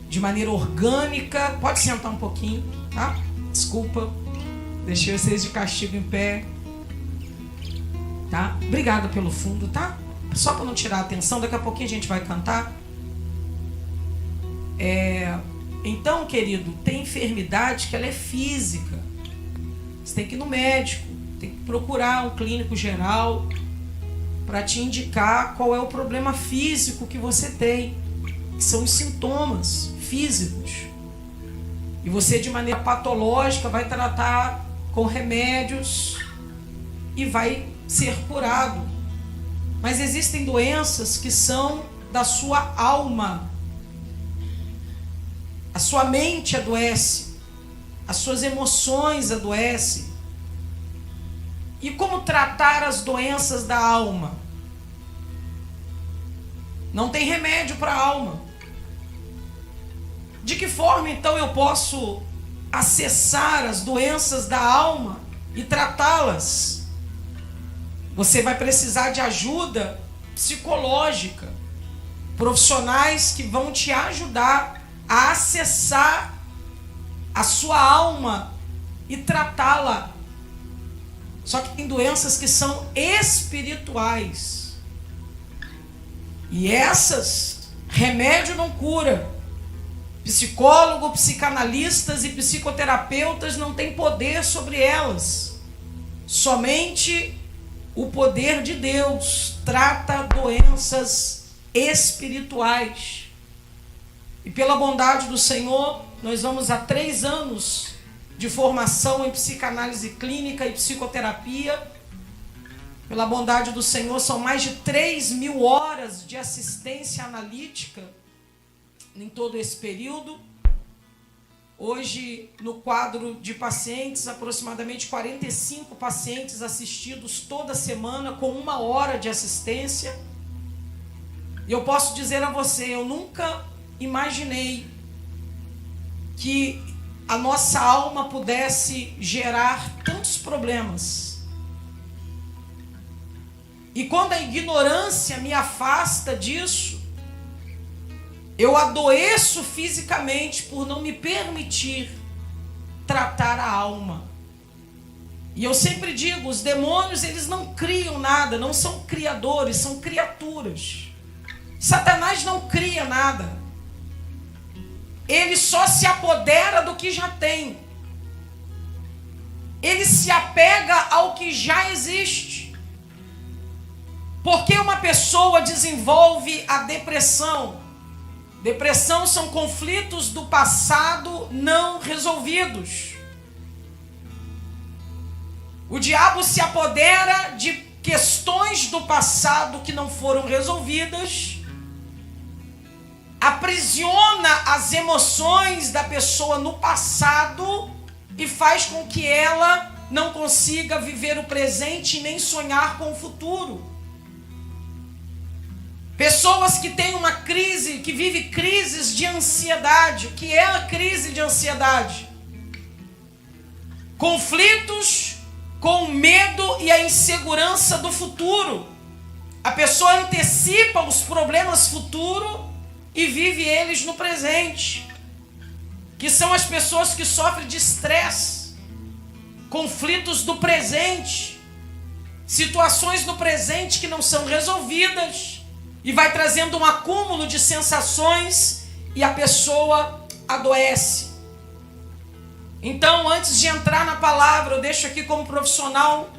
de maneira orgânica. Pode sentar um pouquinho, tá? Desculpa, deixei vocês de castigo em pé, tá? Obrigada pelo fundo, tá? Só para não tirar a atenção, daqui a pouquinho a gente vai cantar. Então, querido, tem enfermidade que ela é física. Você tem que ir no médico, tem que procurar um clínico geral para te indicar qual é o problema físico que você tem, que são os sintomas físicos. E você, de maneira patológica, vai tratar com remédios e vai ser curado. Mas existem doenças que são da sua alma. A sua mente adoece, as suas emoções adoecem. E como tratar as doenças da alma? Não tem remédio para a alma. De que forma então eu posso acessar as doenças da alma e tratá-las? Você vai precisar de ajuda psicológica, profissionais que vão te ajudar a acessar a sua alma e tratá-la. Só que tem doenças que são espirituais. E essas, remédio não cura. Psicólogo, psicanalistas e psicoterapeutas não têm poder sobre elas. Somente o poder de Deus trata doenças espirituais. E pela bondade do Senhor, nós vamos há 3 anos de formação em psicanálise clínica e psicoterapia. Pela bondade do Senhor, são mais de 3.000 horas de assistência analítica em todo esse período. Hoje, no quadro de pacientes, aproximadamente 45 pacientes assistidos toda semana, com 1 hora de assistência. E eu posso dizer a você, eu nunca imaginei que a nossa alma pudesse gerar tantos problemas. E quando a ignorância me afasta disso, eu adoeço fisicamente por não me permitir tratar a alma. E eu sempre digo, os demônios, eles não criam nada, não são criadores, são criaturas. Satanás não cria nada. Ele só se apodera do que já tem. Ele se apega ao que já existe. Por que uma pessoa desenvolve a depressão? Depressão são conflitos do passado não resolvidos. O diabo se apodera de questões do passado que não foram resolvidas, aprisiona as emoções da pessoa no passado e faz com que ela não consiga viver o presente e nem sonhar com o futuro. Pessoas que têm uma crise, que vivem crises de ansiedade. O que é a crise de ansiedade? Conflitos com o medo e a insegurança do futuro. A pessoa antecipa os problemas futuros e vive eles no presente. Que são as pessoas que sofrem de estresse, conflitos do presente, situações no presente que não são resolvidas. E vai trazendo um acúmulo de sensações e a pessoa adoece. Então, antes de entrar na palavra, eu deixo aqui como profissional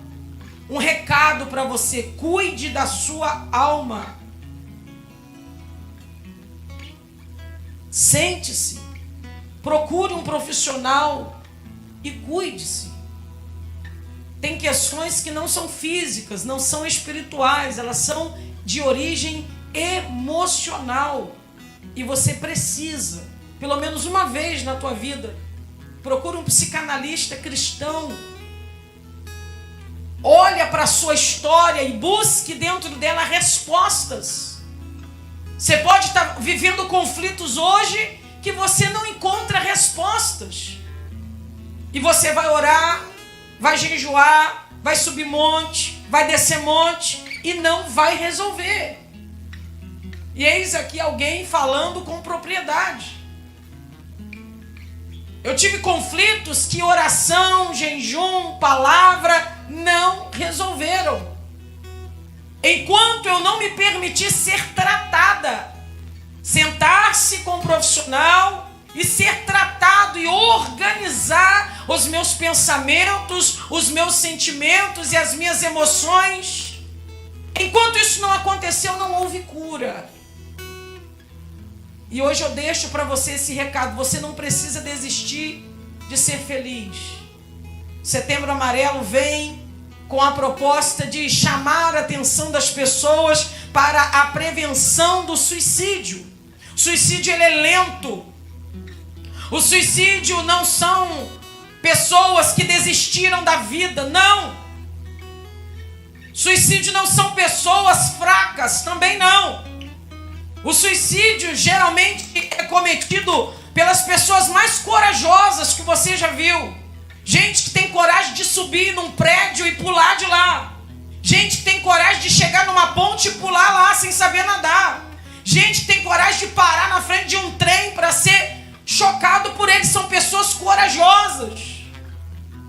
um recado para você. Cuide da sua alma. Sente-se, procure um profissional e cuide-se. Tem questões que não são físicas, não são espirituais, elas são de origem emocional. E você precisa, pelo menos uma vez na tua vida, procure um psicanalista cristão. Olha para a sua história e busque dentro dela respostas. Você pode estar vivendo conflitos hoje que você não encontra respostas. E você vai orar, vai jejuar, vai subir monte, vai descer monte e não vai resolver. E eis aqui alguém falando com propriedade. Eu tive conflitos que oração, jejum, palavra não resolveram. Enquanto eu não me permiti ser tratada, sentar-se com um profissional e ser tratado e organizar os meus pensamentos, os meus sentimentos e as minhas emoções. Enquanto isso não aconteceu, não houve cura. E hoje eu deixo para você esse recado. Você não precisa desistir de ser feliz. Setembro Amarelo vem com a proposta de chamar a atenção das pessoas para a prevenção do suicídio. O suicídio, ele é lento. O suicídio não são pessoas que desistiram da vida, não. Suicídio não são pessoas fracas, também não. O suicídio geralmente é cometido pelas pessoas mais corajosas que você já viu. Gente que tem coragem de subir num prédio e pular de lá. Gente que tem coragem de chegar numa ponte e pular lá sem saber nadar. Gente que tem coragem de parar na frente de um trem para ser chocado por eles. São pessoas corajosas.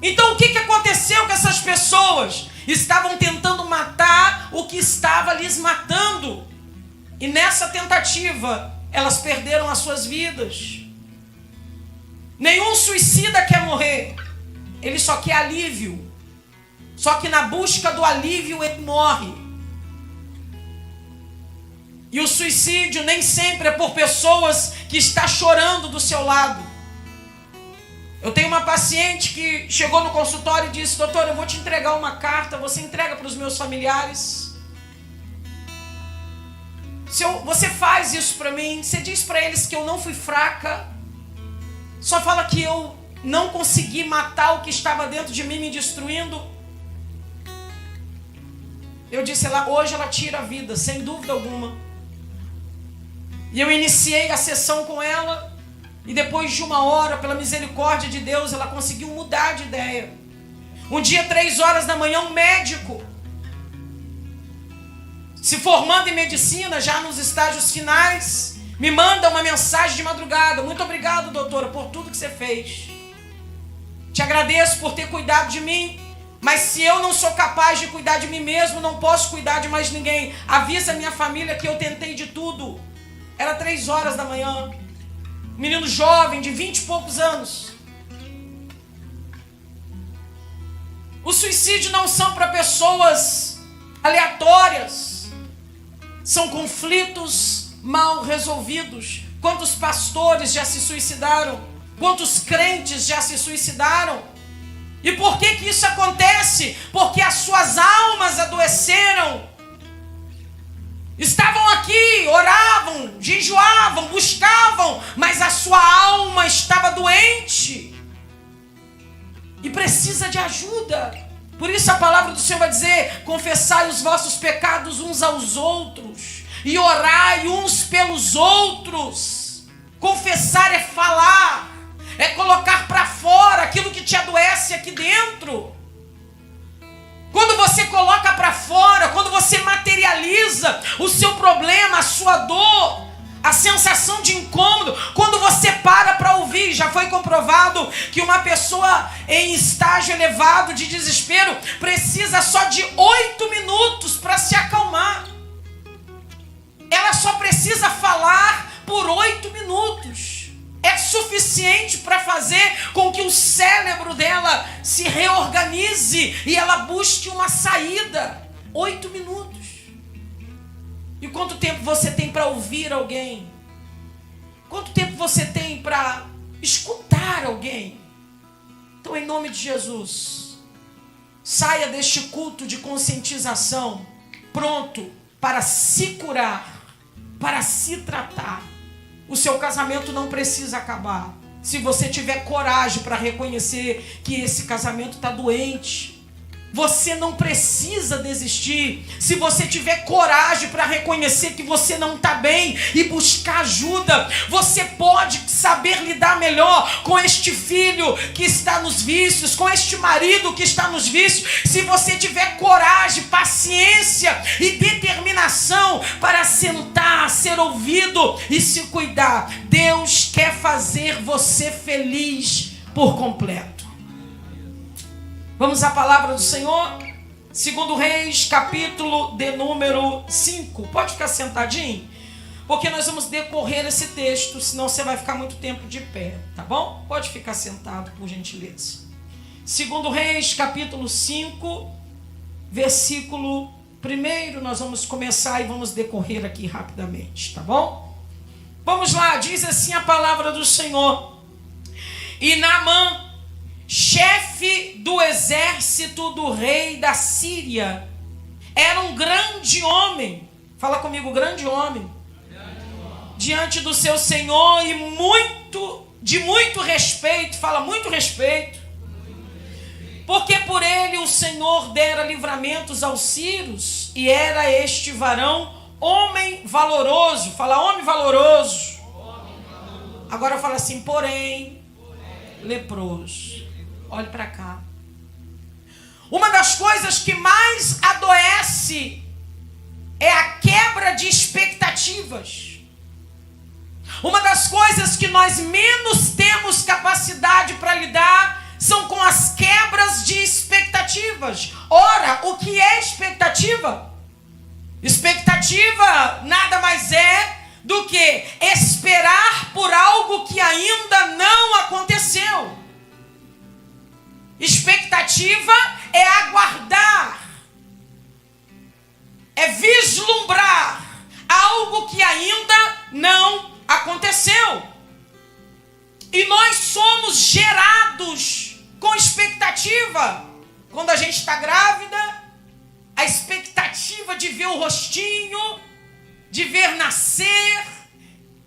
Então o que aconteceu com essas pessoas? Estavam tentando matar o que estava lhes matando. E nessa tentativa, elas perderam as suas vidas. Nenhum suicida quer morrer. Ele só quer alívio. Só que na busca do alívio, ele morre. E o suicídio nem sempre é por pessoas que estão chorando do seu lado. Eu tenho uma paciente que chegou no consultório e disse: doutor, eu vou te entregar uma carta, você entrega para os meus familiares. Você faz isso para mim, você diz para eles que eu não fui fraca, só fala que eu não consegui matar o que estava dentro de mim me destruindo. Eu disse: hoje ela tira a vida, sem dúvida alguma. E eu iniciei a sessão com ela, e depois de 1 hora, pela misericórdia de Deus, ela conseguiu mudar de ideia. Um dia, 3 horas da manhã, um médico, se formando em medicina, já nos estágios finais, me manda uma mensagem de madrugada: muito obrigado, doutora, por tudo que você fez. Te agradeço por ter cuidado de mim, mas se eu não sou capaz de cuidar de mim mesmo, não posso cuidar de mais ninguém. Avisa a minha família que eu tentei de tudo. Era 3 horas da manhã. Menino jovem, de 20 e poucos anos. O suicídio não são para pessoas aleatórias. São conflitos mal resolvidos. Quantos pastores já se suicidaram? Quantos crentes já se suicidaram? E por que isso acontece? Porque as suas almas adoeceram. Estavam aqui, oravam, jejuavam, buscavam, mas a sua alma estava doente e precisa de ajuda. Por isso a palavra do Senhor vai dizer: confessai os vossos pecados uns aos outros e orai uns pelos outros. Confessar é falar, é colocar para fora aquilo que te adoece aqui dentro. Quando você coloca para fora, quando você materializa o seu problema, a sua dor, a sensação de incômodo, quando você para ouvir, já foi comprovado que uma pessoa em estágio elevado de desespero precisa só de 8 minutos para se acalmar. Ela só precisa falar por 8 minutos. É suficiente para fazer com que o cérebro dela se reorganize e ela busque uma saída. 8 minutos. E quanto tempo você tem para ouvir alguém? Quanto tempo você tem para escutar alguém? Então, em nome de Jesus, saia deste culto de conscientização pronto para se curar, para se tratar. O seu casamento não precisa acabar se você tiver coragem para reconhecer que esse casamento está doente. Você não precisa desistir se você tiver coragem para reconhecer que você não está bem e buscar ajuda. Você pode saber lidar melhor com este filho que está nos vícios, com este marido que está nos vícios, se você tiver coragem, paciência e determinação para sentar, ser ouvido e se cuidar. Deus quer fazer você feliz por completo. Vamos à palavra do Senhor, 2 Reis, capítulo de número 5. Pode ficar sentadinho, porque nós vamos decorrer esse texto, senão você vai ficar muito tempo de pé, tá bom? Pode ficar sentado, por gentileza. 2 Reis, capítulo 5, versículo 1, nós vamos começar e vamos decorrer aqui rapidamente, tá bom? Vamos lá, diz assim a palavra do Senhor. E Naamã, chefe do exército do rei da Síria, era um grande homem. Fala comigo, grande homem. Diante do seu Senhor e de muito respeito. Fala, muito respeito. Porque por ele o Senhor dera livramentos aos sírios, e era este varão homem valoroso. Fala, homem valoroso. Agora fala assim, porém, leproso. Olhe para cá. Uma das coisas que mais adoece é a quebra de expectativas. Uma das coisas que nós menos temos capacidade para lidar são com as quebras de expectativas. Ora, o que é expectativa? Expectativa nada mais é do que esperar por algo que ainda não aconteceu. Expectativa é aguardar, é vislumbrar algo que ainda não aconteceu. E nós somos gerados com expectativa. Quando a gente está grávida, a expectativa de ver o rostinho, de ver nascer.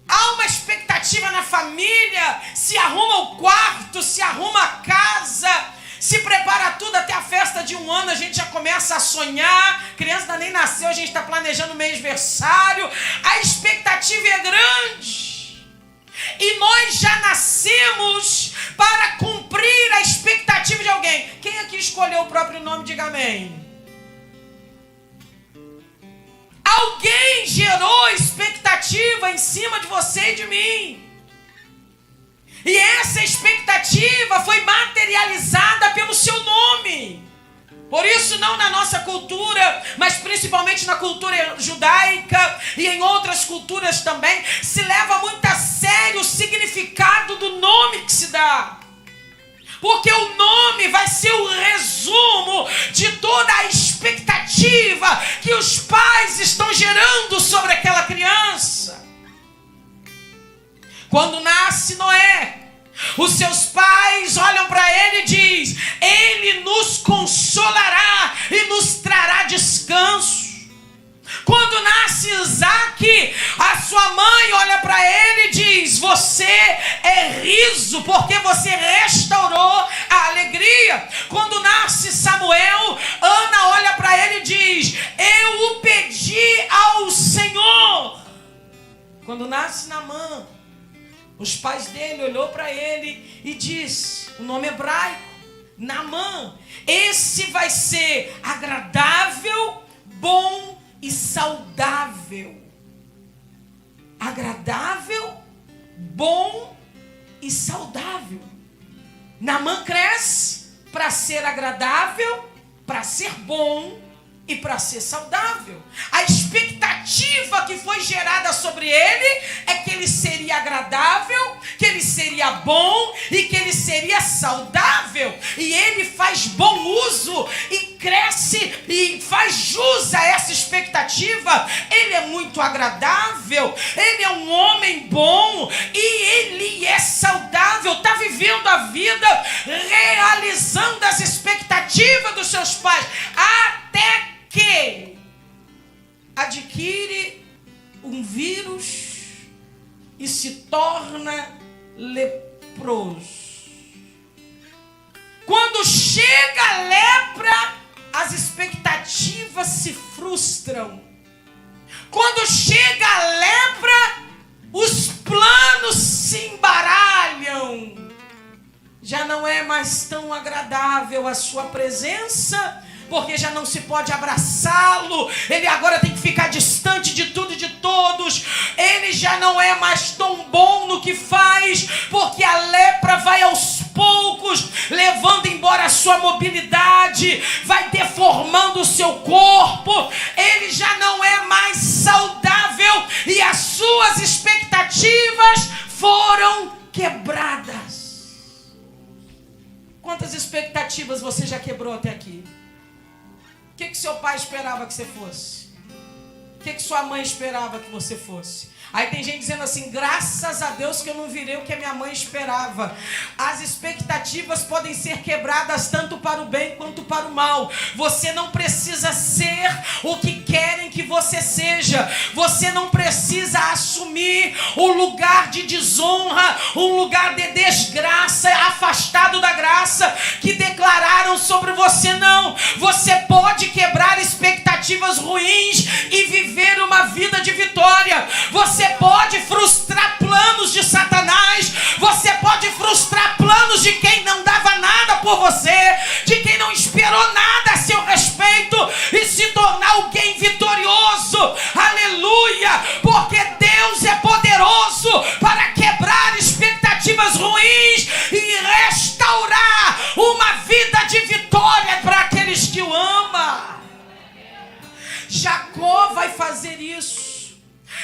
Há uma expectativa na família, se arruma o quarto, se arruma a casa, se prepara tudo. Até a festa de 1 ano a gente já começa a sonhar. A criança ainda nem nasceu, a gente está planejando o mêsversário. A expectativa é grande. E nós já nascemos para cumprir a expectativa de alguém. Quem aqui escolheu o próprio nome, diga amém. Alguém gerou expectativa em cima de você e de mim. E essa expectativa foi materializada pelo seu nome. Por isso, não na nossa cultura, mas principalmente na cultura judaica e em outras culturas também, se leva muito a sério o significado do nome que se dá. Porque o nome vai ser o resumo de toda a expectativa que os pais estão gerando sobre aquela criança. Quando nasce Noé, os seus pais olham para ele e dizem: ele nos consolará e nos trará descanso. Quando nasce Isaac, a sua mãe olha para ele e diz: você é riso, porque você restaurou a alegria. Quando nasce Samuel, Ana olha para ele e diz: eu o pedi ao Senhor. Quando nasce Naamã, os pais dele olhou para ele e diz, o nome hebraico, Naamã, esse vai ser agradável, bom e saudável. Agradável, bom e saudável. Naamã cresce para ser agradável, para ser bom e para ser saudável. A expectativa que foi gerada sobre ele é que ele seria agradável, que ele seria bom e que ele seria saudável. E ele faz bom uso e cresce e faz jus a essa expectativa. Ele é muito agradável, ele é um homem bom e ele é saudável, está vivendo a vida realizando as expectativas dos seus pais, até que adquire um vírus e se torna leproso. Quando chega a lepra, as expectativas se frustram. Quando chega a lepra, os planos se embaralham. Já não é mais tão agradável a sua presença, porque já não se pode abraçá-lo. Ele agora tem que ficar distante de tudo e de todos. Ele já não é mais tão bom no que faz, porque a lepra vai aos poucos levando embora a sua mobilidade, vai deformando o seu corpo. Ele já não é mais saudável e as suas expectativas foram quebradas. Quantas expectativas você já quebrou até aqui? O que seu pai esperava que você fosse? O que sua mãe esperava que você fosse? Aí tem gente dizendo assim, graças a Deus que eu não virei o que a minha mãe esperava. As expectativas podem ser quebradas tanto para o bem quanto para o mal. Você não precisa ser o que querem que você seja. Você não precisa assumir o lugar de desonra, um lugar de desgraça, afastado da graça que declararam sobre você. Não, você pode quebrar expectativas ruins e viver uma vida de vitória. Você pode frustrar planos de Satanás. Você pode frustrar planos de quem não dava nada por você, de quem não esperou nada a seu respeito, e se tornar alguém vitorioso. Aleluia! Porque Deus é poderoso para quebrar expectativas ruins e restaurar uma vida de vitória para aqueles que o amam. Jacó vai fazer isso.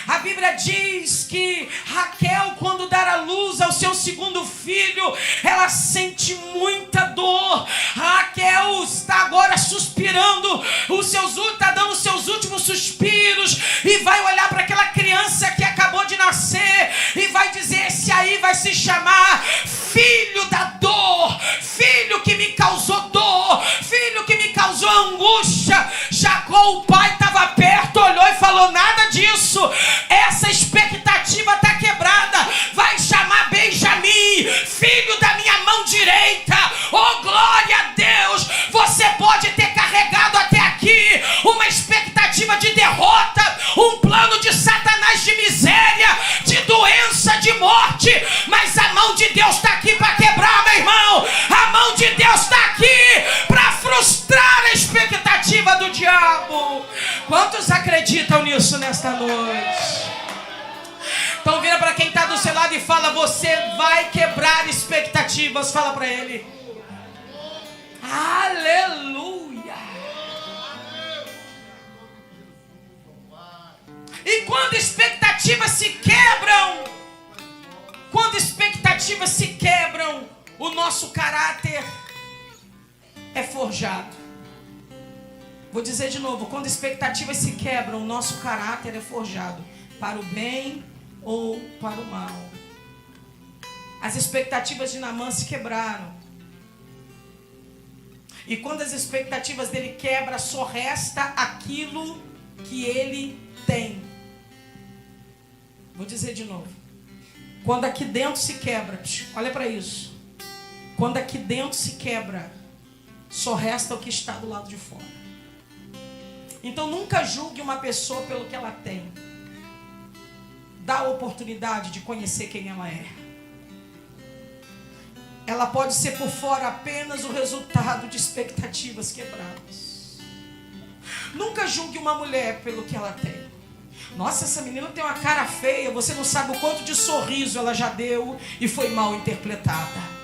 A Bíblia diz que Raquel, quando dar à luz ao seu segundo filho, ela sente muita dor. Raquel está agora suspirando, está dando os seus últimos suspiros, e vai olhar para aquela criança que acabou de nascer e vai dizer: esse aí vai se chamar filho da dor, filho que me causou dor, filho que me causou angústia. Jacó, o pai, estava perto, olhou e falou: nada disso, essa expectativa está quebrada. Vai chamar Benjamim, filho da minha mão direita. Oh, glória a Deus! Você pode ter carregado até aqui uma expectativa de derrota, um plano de Satanás de miséria, de doença, de morte, mas a mão de Deus está aqui para quebrar, meu irmão. A mão de Deus está aqui para frustrar a expectativa do diabo. Quantos acreditam nisso nesta noite? Então vira para quem está do seu lado e fala: você vai quebrar expectativas. Fala para ele. Aleluia. E quando expectativas se quebram, o nosso caráter é forjado. Vou dizer de novo: quando expectativas se quebram, o nosso caráter é forjado, para o bem ou para o mal. As expectativas de Naamã se quebraram. E quando as expectativas dele quebram, só resta aquilo que ele tem. Vou dizer de novo. Quando aqui dentro se quebra, olha para isso. Quando aqui dentro se quebra, só resta o que está do lado de fora. Então nunca julgue uma pessoa pelo que ela tem. Dá a oportunidade de conhecer quem ela é. Ela pode ser por fora apenas o resultado de expectativas quebradas. Nunca julgue uma mulher pelo que ela tem. Nossa, essa menina tem uma cara feia, você não sabe o quanto de sorriso ela já deu e foi mal interpretada.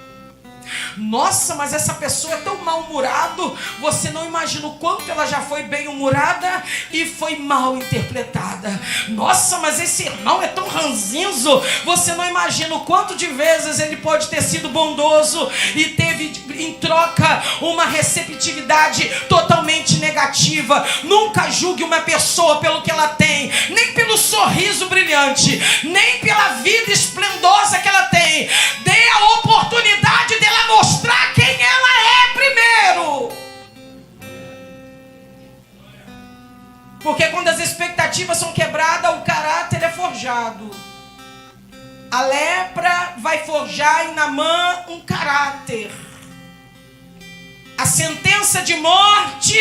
Nossa, mas essa pessoa é tão mal-humorado, você não imagina o quanto ela já foi bem-humorada e foi mal interpretada. Nossa, mas esse irmão é tão ranzinzo, você não imagina o quanto de vezes ele pode ter sido bondoso e teve em troca uma receptividade totalmente negativa. Nunca julgue uma pessoa pelo que ela tem, nem pelo sorriso brilhante, nem pela vida esplendosa que ela tem. Dê a oportunidade dela mostrar quem ela é primeiro. Porque quando as expectativas são quebradas, o caráter é forjado. A lepra vai forjar em Naamã um caráter. A sentença de morte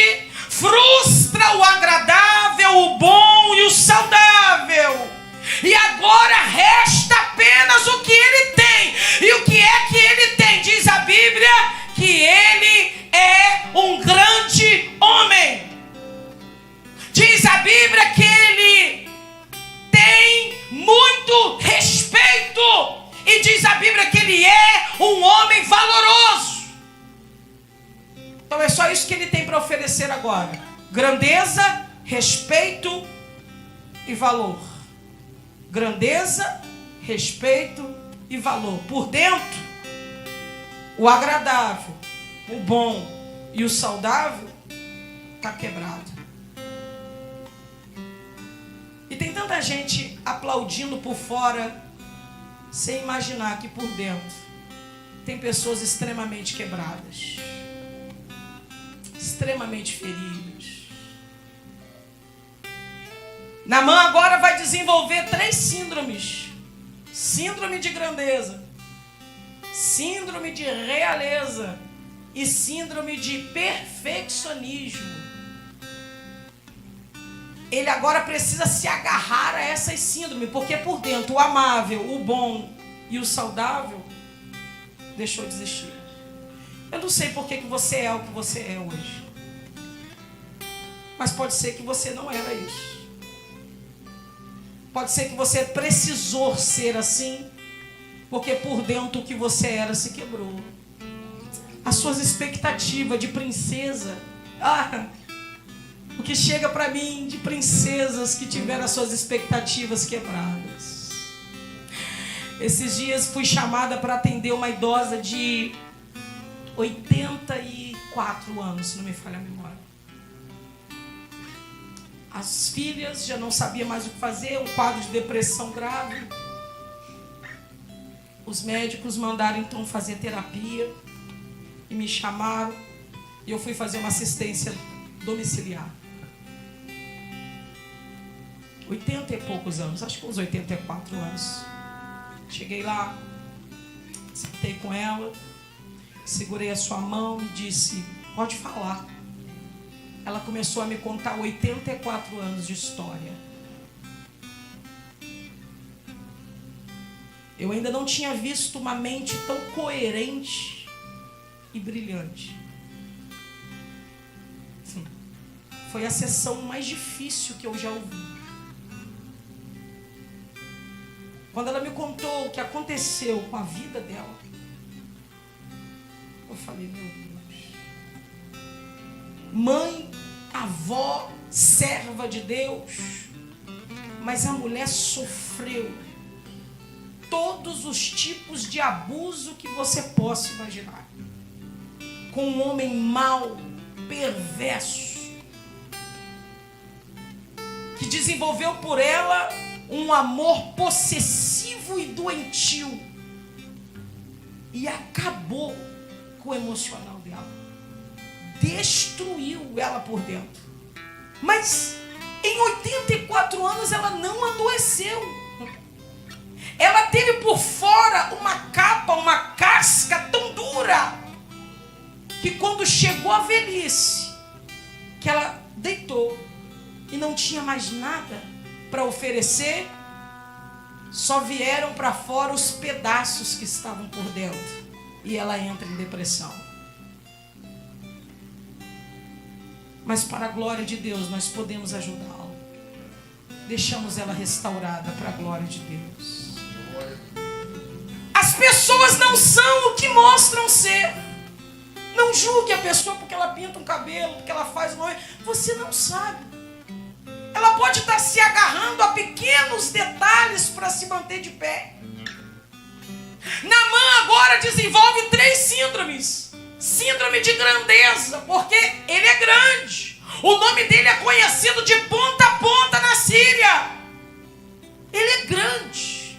frustra o agradável, o bom e o saudável. E agora resta apenas o que ele tem. E o que é que ele tem? Diz a Bíblia que ele é um grande homem. Diz a Bíblia que ele tem muito respeito. E diz a Bíblia que ele é um homem valoroso. Então é só isso que ele tem para oferecer agora: grandeza, respeito e valor. Grandeza, respeito e valor. Por dentro, o agradável, o bom e o saudável está quebrado. E tem tanta gente aplaudindo por fora, sem imaginar que por dentro tem pessoas extremamente quebradas, extremamente feridas. Naamã agora vai desenvolver 3 síndromes: síndrome de grandeza, síndrome de realeza e síndrome de perfeccionismo. Ele agora precisa se agarrar a essas síndromes, porque por dentro o amável, o bom e o saudável deixou de existir. Eu não sei por que você é o que você é hoje, mas pode ser que você não era isso. Pode ser que você precisou ser assim, porque por dentro o que você era se quebrou. As suas expectativas de princesa, o que chega para mim de princesas que tiveram as suas expectativas quebradas. Esses dias fui chamada para atender uma idosa de 84 anos, se não me falha a memória. As filhas já não sabiam mais o que fazer, um quadro de depressão grave. Os médicos mandaram então fazer terapia e me chamaram e eu fui fazer uma assistência domiciliar. 80 e poucos anos, acho que uns 84 anos. Cheguei lá, sentei com ela, segurei a sua mão e disse: pode falar. Ela começou a me contar 84 anos de história. Eu ainda não tinha visto uma mente tão coerente e brilhante. Foi a sessão mais difícil que eu já ouvi. Quando ela me contou o que aconteceu com a vida dela, eu falei: meu Deus. Mãe, avó, serva de Deus, mas a mulher sofreu todos os tipos de abuso que você possa imaginar. Com um homem mau, perverso, que desenvolveu por ela um amor possessivo e doentio e acabou com o emocional dela. Destruiu ela por dentro. Mas em 84 anos ela não adoeceu. Ela teve por fora uma capa, uma casca tão dura, que quando chegou a velhice, que ela deitou e não tinha mais nada para oferecer, só vieram para fora os pedaços que estavam por dentro. E ela entra em depressão. Mas para a glória de Deus nós podemos ajudá-la. Deixamos ela restaurada para a glória de Deus. As pessoas não são o que mostram ser. Não julgue a pessoa porque ela pinta um cabelo, porque ela faz uma... Você não sabe. Ela pode estar se agarrando a pequenos detalhes para se manter de pé. Naamã agora desenvolve 3 síndromes. Síndrome de grandeza, porque ele é grande. O nome dele é conhecido de ponta a ponta na Síria. Ele é grande.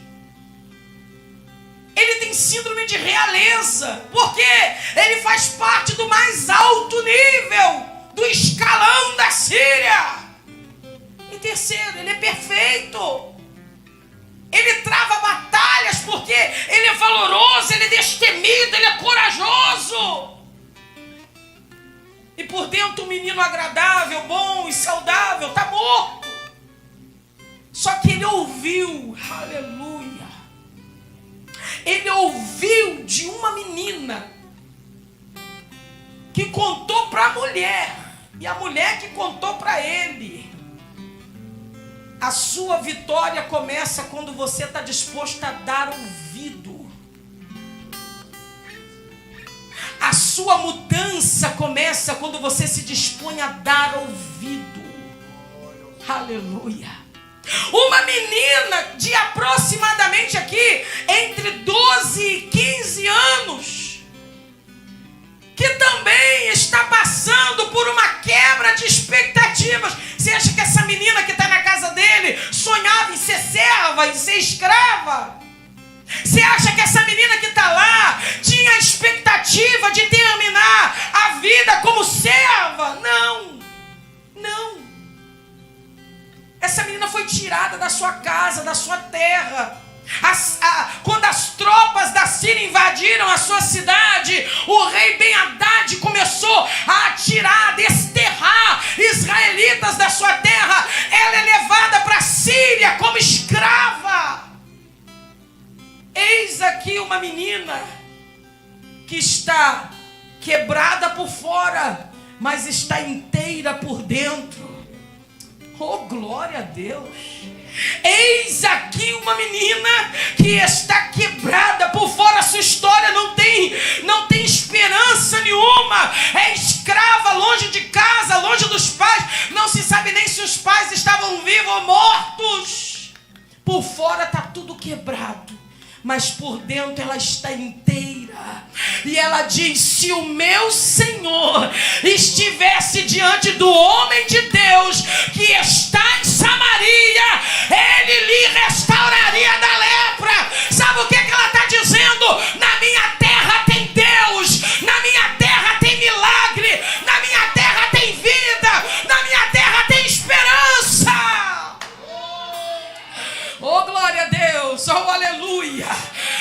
Ele tem síndrome de realeza, porque ele faz parte do mais alto nível do escalão da Síria. E terceiro, ele é perfeito. Ele trava batalhas porque ele é valoroso, ele é destemido, ele é corajoso. E por dentro um menino agradável, bom e saudável, está morto. Só que ele ouviu, aleluia, ele ouviu de uma menina que contou para a mulher, e a mulher que contou para ele. A sua vitória começa quando você está disposto a dar ouvido. A sua mudança começa quando você se dispõe a dar ouvido. Aleluia. Uma menina de aproximadamente aqui entre 12 e 15 anos, que também está passando por uma quebra de expectativas. Você acha que essa menina que está na casa dele sonha serva e ser escrava. Você acha que essa menina que está lá tinha a expectativa de terminar a vida como serva? Não, não. Essa menina foi tirada da sua casa, da sua terra. Quando as tropas da Síria invadiram a sua cidade, o rei Ben-Hadad começou a atirar, a desterrar israelitas da sua terra. Ela é levada para a Síria como escrava. Eis aqui uma menina que está quebrada por fora, mas está inteira por dentro. Oh, glória a Deus! Eis aqui uma menina que está quebrada por fora. Sua história não tem esperança nenhuma. É escrava, longe de casa, longe dos pais. Não se sabe nem se os pais estavam vivos ou mortos. Por fora está tudo quebrado, mas por dentro ela está inteira. E ela diz: se o meu Senhor estivesse diante do homem de Deus que está em Samaria, ele lhe restauraria da lepra. Sabe o que ela está dizendo? Na minha terra tem Deus, na minha terra tem milagre, na minha terra tem vida, na minha terra tem esperança. Oh, glória a Deus, oh, aleluia.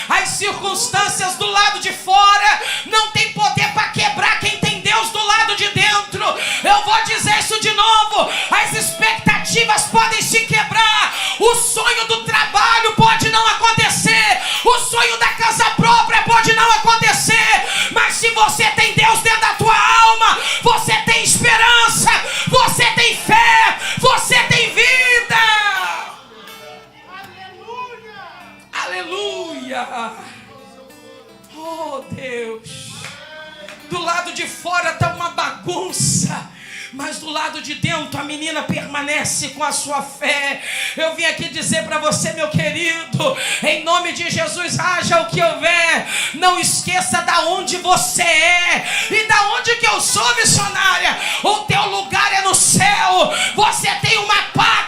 As circunstâncias do lado de fora não tem poder para quebrar quem tem Deus do lado de dentro. Eu vou dizer isso de novo. As expectativas podem se quebrar. O sonho do trabalho pode não acontecer. O sonho da casa própria pode não acontecer. Mas se você tem Deus dentro da tua alma, você tem esperança, você tem fé, você tem vida. Aleluia! Oh, Deus! Do lado de fora está uma bagunça, mas do lado de dentro a menina permanece com a sua fé. Eu vim aqui dizer para você, meu querido, em nome de Jesus, haja o que houver, não esqueça da onde você é e da onde que eu sou, missionária. O teu lugar é no céu. Você tem uma pátria.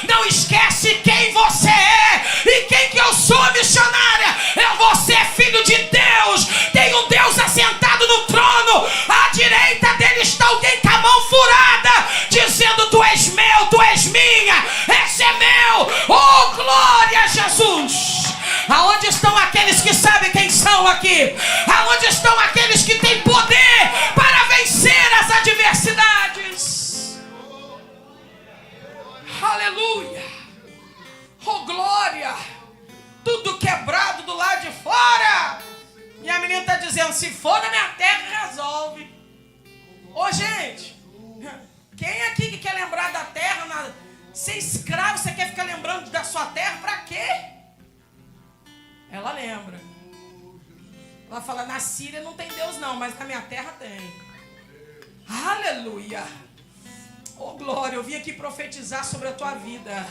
Não esquece quem você é e quem que eu sou, missionária. Você é filho de Deus. Tem um Deus assentado no trono. À direita dele está alguém com a mão furada, dizendo: tu és meu, tu és minha, esse é meu. Oh, glória a Jesus! Aonde estão aqueles que sabem quem são aqui? Aonde estão aqueles que têm poder para vencer as adversidades? Aleluia! Oh, glória! Tudo quebrado do lado de fora. E a menina está dizendo: se for na minha terra, resolve. Ô, gente, quem aqui que quer lembrar da terra? Ser escravo, você quer ficar lembrando da sua terra? Para quê? Ela lembra. Ela fala: na Síria não tem Deus não, mas na minha terra tem. Aleluia. Oh, glória, eu vim aqui profetizar sobre a tua vida.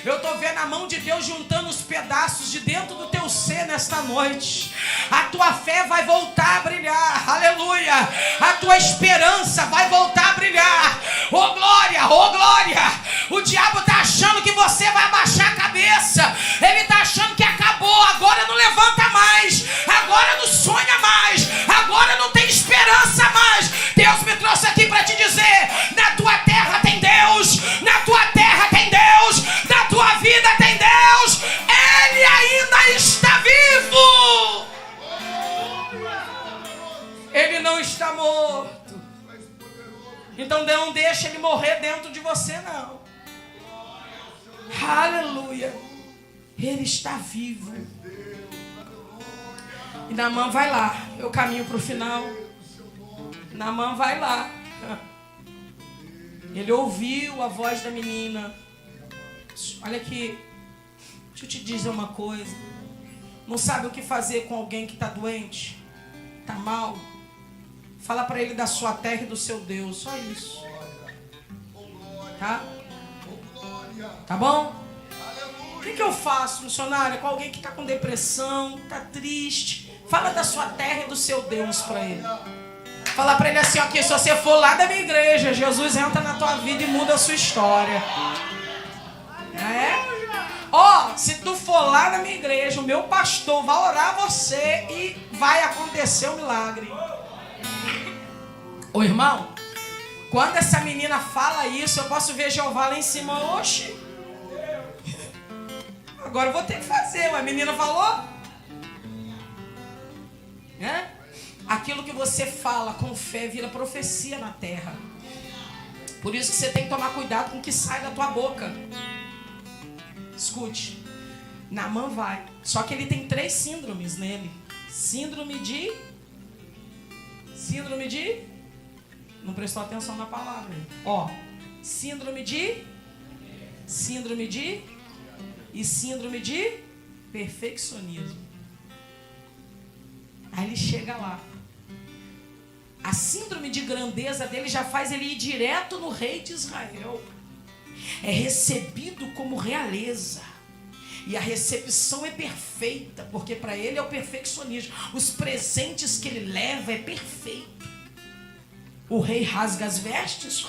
Eu estou vendo a mão de Deus juntando os pedaços de dentro do teu ser nesta noite. A tua fé vai voltar a brilhar. Aleluia. A tua esperança vai voltar a brilhar. Oh, glória, oh, glória. O diabo está achando que você vai abaixar a cabeça. Ele está achando que acabou. Agora não levanta mais. Agora não sonha mais. Agora não tem esperança mais. Deus me trouxe aqui para te dizer: na tua terra tem Deus. Na tua terra tem Deus. Na tua vida tem Deus. Ele ainda está vivo. Ele não está morto. Então não deixa ele morrer dentro de você, não. Aleluia. Ele está vivo. E Naamã vai lá. Eu caminho para o final. Naamã vai lá. Ele ouviu a voz da menina. Olha aqui, deixa eu te dizer uma coisa. Não sabe o que fazer com alguém que está doente? Está mal? Fala para ele da sua terra e do seu Deus. Só isso. Tá? Tá bom? O que eu faço, missionária, com alguém que está com depressão, está triste? Fala da sua terra e do seu Deus para ele. Fala para ele assim, ó, que se você for lá da minha igreja, Jesus entra na tua vida e muda a sua história. É? Ó, se tu for lá na minha igreja, o meu pastor vai orar você e vai acontecer um milagre. Ô irmão, quando essa menina fala isso, eu posso ver Jeová lá em cima. Oxi, agora eu vou ter que fazer. A menina falou. É? Aquilo que você fala com fé vira profecia na terra. Por isso que você tem que tomar cuidado com o que sai da tua boca. Escute, Naamã vai. Só que ele tem 3 síndromes nele. Síndrome de... Não prestou atenção na palavra. Ó, síndrome de... E síndrome de perfeccionismo. Aí ele chega lá. A síndrome de grandeza dele já faz ele ir direto no rei de Israel. É recebido como realeza. E a recepção é perfeita, porque para ele é o perfeccionismo. Os presentes que ele leva é perfeito. O rei rasga as vestes,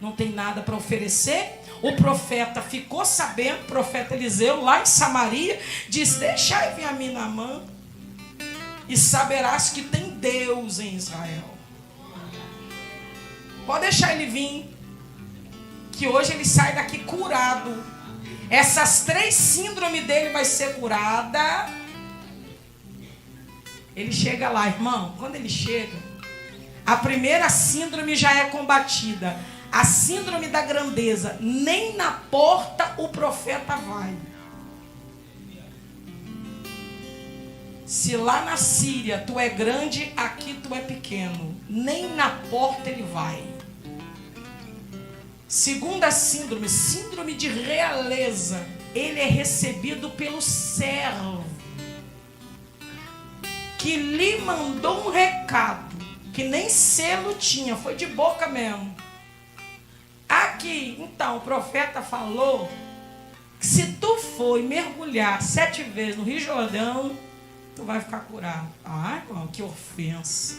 não tem nada para oferecer. O profeta ficou sabendo, o profeta Eliseu, lá em Samaria, diz: deixai vir a mim Naamã, e saberás que tem Deus em Israel. Pode deixar ele vir, que hoje ele sai daqui curado. Essas 3 síndromes dele vai ser curada. Ele chega lá, irmão. Quando ele chega, a primeira síndrome já é combatida. A síndrome da grandeza. Nem na porta o profeta vai. Se lá na Síria tu é grande, aqui tu é pequeno. Nem na porta ele vai. Segunda síndrome, síndrome de realeza. Ele é recebido pelo servo, que lhe mandou um recado, que nem selo tinha, foi de boca mesmo. Aqui, então, o profeta falou que se tu for mergulhar 7 vezes no Rio Jordão, tu vai ficar curado. Ai, irmão, que ofensa.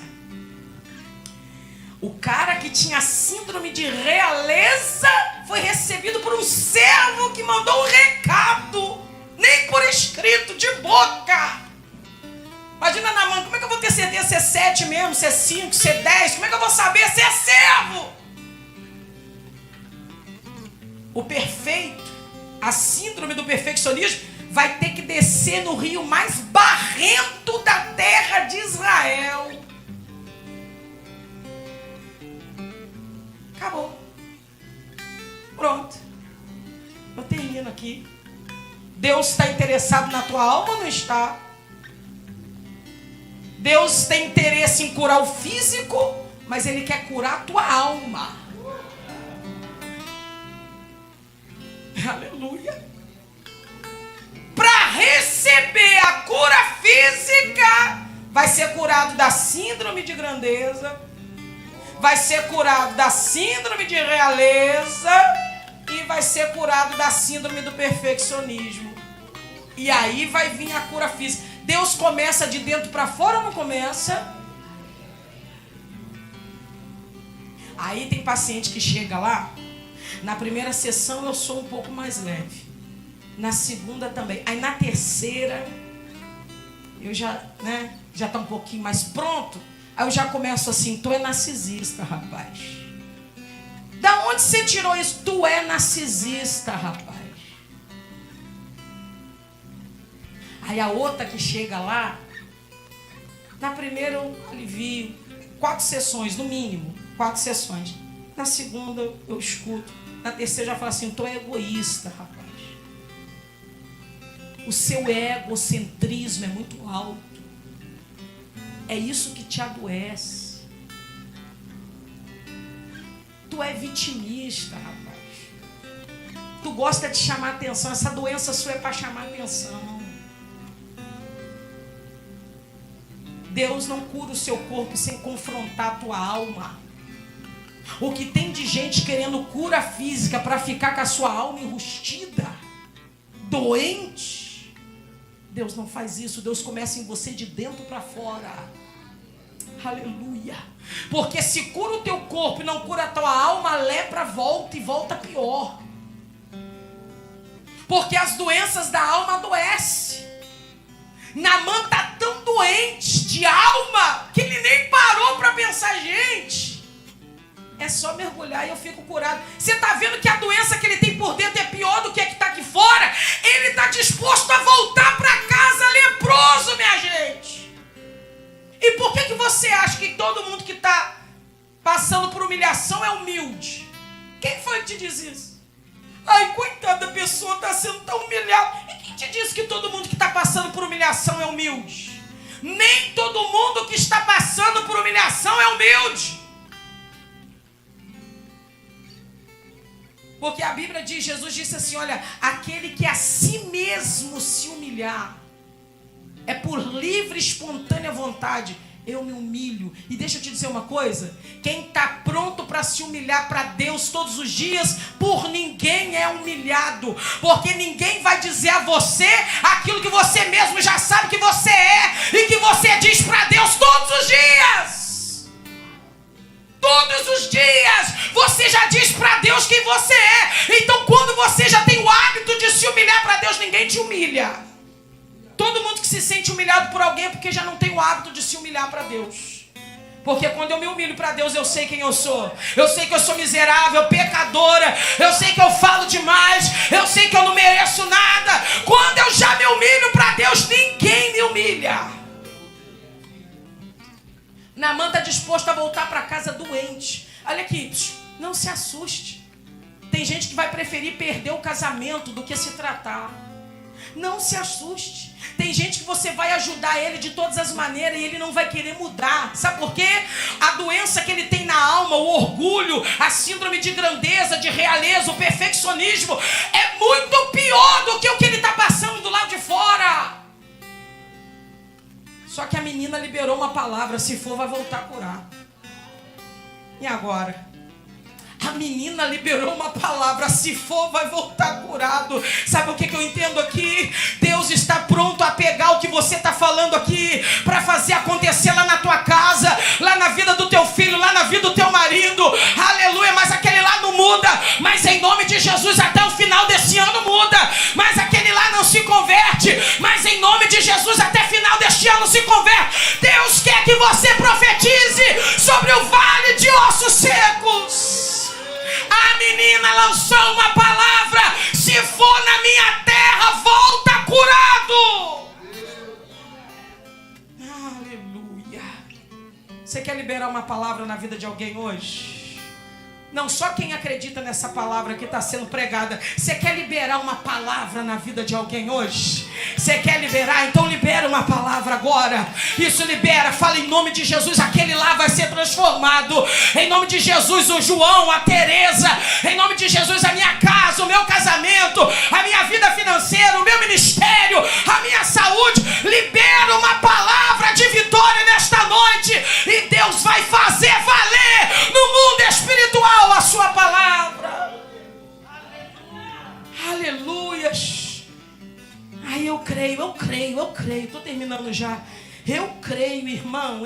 O cara que tinha síndrome de realeza foi recebido por um servo que mandou um recado, nem por escrito, de boca. Imagina, Naamã, como é que eu vou ter certeza se é 7 mesmo, se é 5, se é 10? Como é que eu vou saber se é servo? O perfeito, a síndrome do perfeccionismo, vai ter que descer no rio mais barrento da terra de Israel. Acabou. Pronto. Eu termino aqui. Deus está interessado na tua alma ou não está? Deus tem interesse em curar o físico, mas Ele quer curar a tua alma. Aleluia. Para receber a cura física, vai ser curado da síndrome de grandeza, vai ser curado da síndrome de realeza e vai ser curado da síndrome do perfeccionismo. E aí vai vir a cura física. Deus começa de dentro para fora ou não começa? Aí tem paciente que chega lá, na primeira sessão eu sou um pouco mais leve, na segunda também, aí na terceira eu já tá um pouquinho mais pronto. Aí eu já começo assim: tu é narcisista, rapaz. Da onde você tirou isso? Tu é narcisista, rapaz. Aí a outra que chega lá, na primeira eu alivio, 4 sessões no mínimo, 4 sessões. Na segunda eu escuto, na terceira eu já falo assim: tu é egoísta, rapaz. O seu egocentrismo é muito alto. É isso que te adoece. Tu é vitimista, rapaz. Tu gosta de chamar atenção. Essa doença sua é para chamar atenção. Deus não cura o seu corpo sem confrontar a tua alma. O que tem de gente querendo cura física para ficar com a sua alma enrustida, doente. Deus não faz isso. Deus começa em você de dentro para fora. Aleluia. Porque se cura o teu corpo e não cura a tua alma, a lepra volta e volta pior. Porque as doenças da alma adoecem. Naamã está tão doente de alma que ele nem parou para pensar, gente, é só mergulhar e eu fico curado. Você está vendo que a doença que ele tem por dentro é pior do que a que está aqui fora? Ele está disposto a voltar para casa leproso, minha gente. E por que você acha que todo mundo que está passando por humilhação é humilde? Quem foi que te diz isso? Ai, coitada da pessoa, está sendo tão humilhada. E quem te disse que todo mundo que está passando por humilhação é humilde? Nem todo mundo que está passando por humilhação é humilde. Porque a Bíblia diz, Jesus disse assim, olha, aquele que a si mesmo se humilhar, é por livre e espontânea vontade, eu me humilho. E deixa eu te dizer uma coisa, quem está pronto para se humilhar para Deus todos os dias, por ninguém é humilhado, porque ninguém vai dizer a você aquilo que você mesmo já sabe que você é, e que você diz para Deus todos os dias. Todos os dias você já diz para Deus quem você é. Então quando você já tem o hábito de se humilhar para Deus, ninguém te humilha. Todo mundo que se sente humilhado por alguém é porque já não tem o hábito de se humilhar para Deus. Porque quando eu me humilho para Deus, eu sei quem eu sou. Eu sei que eu sou miserável, pecadora. Eu sei que eu falo demais. Eu sei que eu não mereço nada. Quando eu já me humilho para Deus, ninguém me humilha. Naamã está disposto a voltar para casa doente. Olha aqui, não se assuste. Tem gente que vai preferir perder o casamento do que se tratar. Não se assuste. Tem gente que você vai ajudar ele de todas as maneiras e ele não vai querer mudar. Sabe por quê? A doença que ele tem na alma, o orgulho, a síndrome de grandeza, de realeza, o perfeccionismo, é muito pior do que o que ele está passando do lado de fora. Só que a menina liberou uma palavra, se for vai voltar a curar. E agora? A menina liberou uma palavra, se for vai voltar curado. Sabe o que eu entendo aqui? Deus está pronto a pegar o que você está falando aqui para fazer acontecer lá na tua casa, lá na vida do teu filho, lá na vida do teu marido. Aleluia, mas aquele lá não muda. Mas em nome de Jesus até o final desse ano muda. Mas aquele lá não se converte. Mas em nome de Jesus até o final deste ano se converte. Deus quer que você profetize sobre o vale de ossos secos. A menina lançou uma palavra, se for na minha terra, volta curado. Aleluia. Você quer liberar uma palavra na vida de alguém hoje? Não só quem acredita nessa palavra que está sendo pregada. Você quer liberar uma palavra na vida de alguém hoje? Você quer liberar? Então libera uma palavra agora. Isso libera, fala em nome de Jesus, aquele lá vai ser transformado. Em nome de Jesus, o João, a Tereza. Em nome de Jesus, a minha casa, o meu casamento, a minha vida financeira, o meu ministério, a minha saúde. Libera uma palavra de vitória nesta noite. E Deus vai fazer valer no mundo espiritual a sua palavra. Aleluia. Ai, eu creio. Estou terminando já. Eu creio, irmão,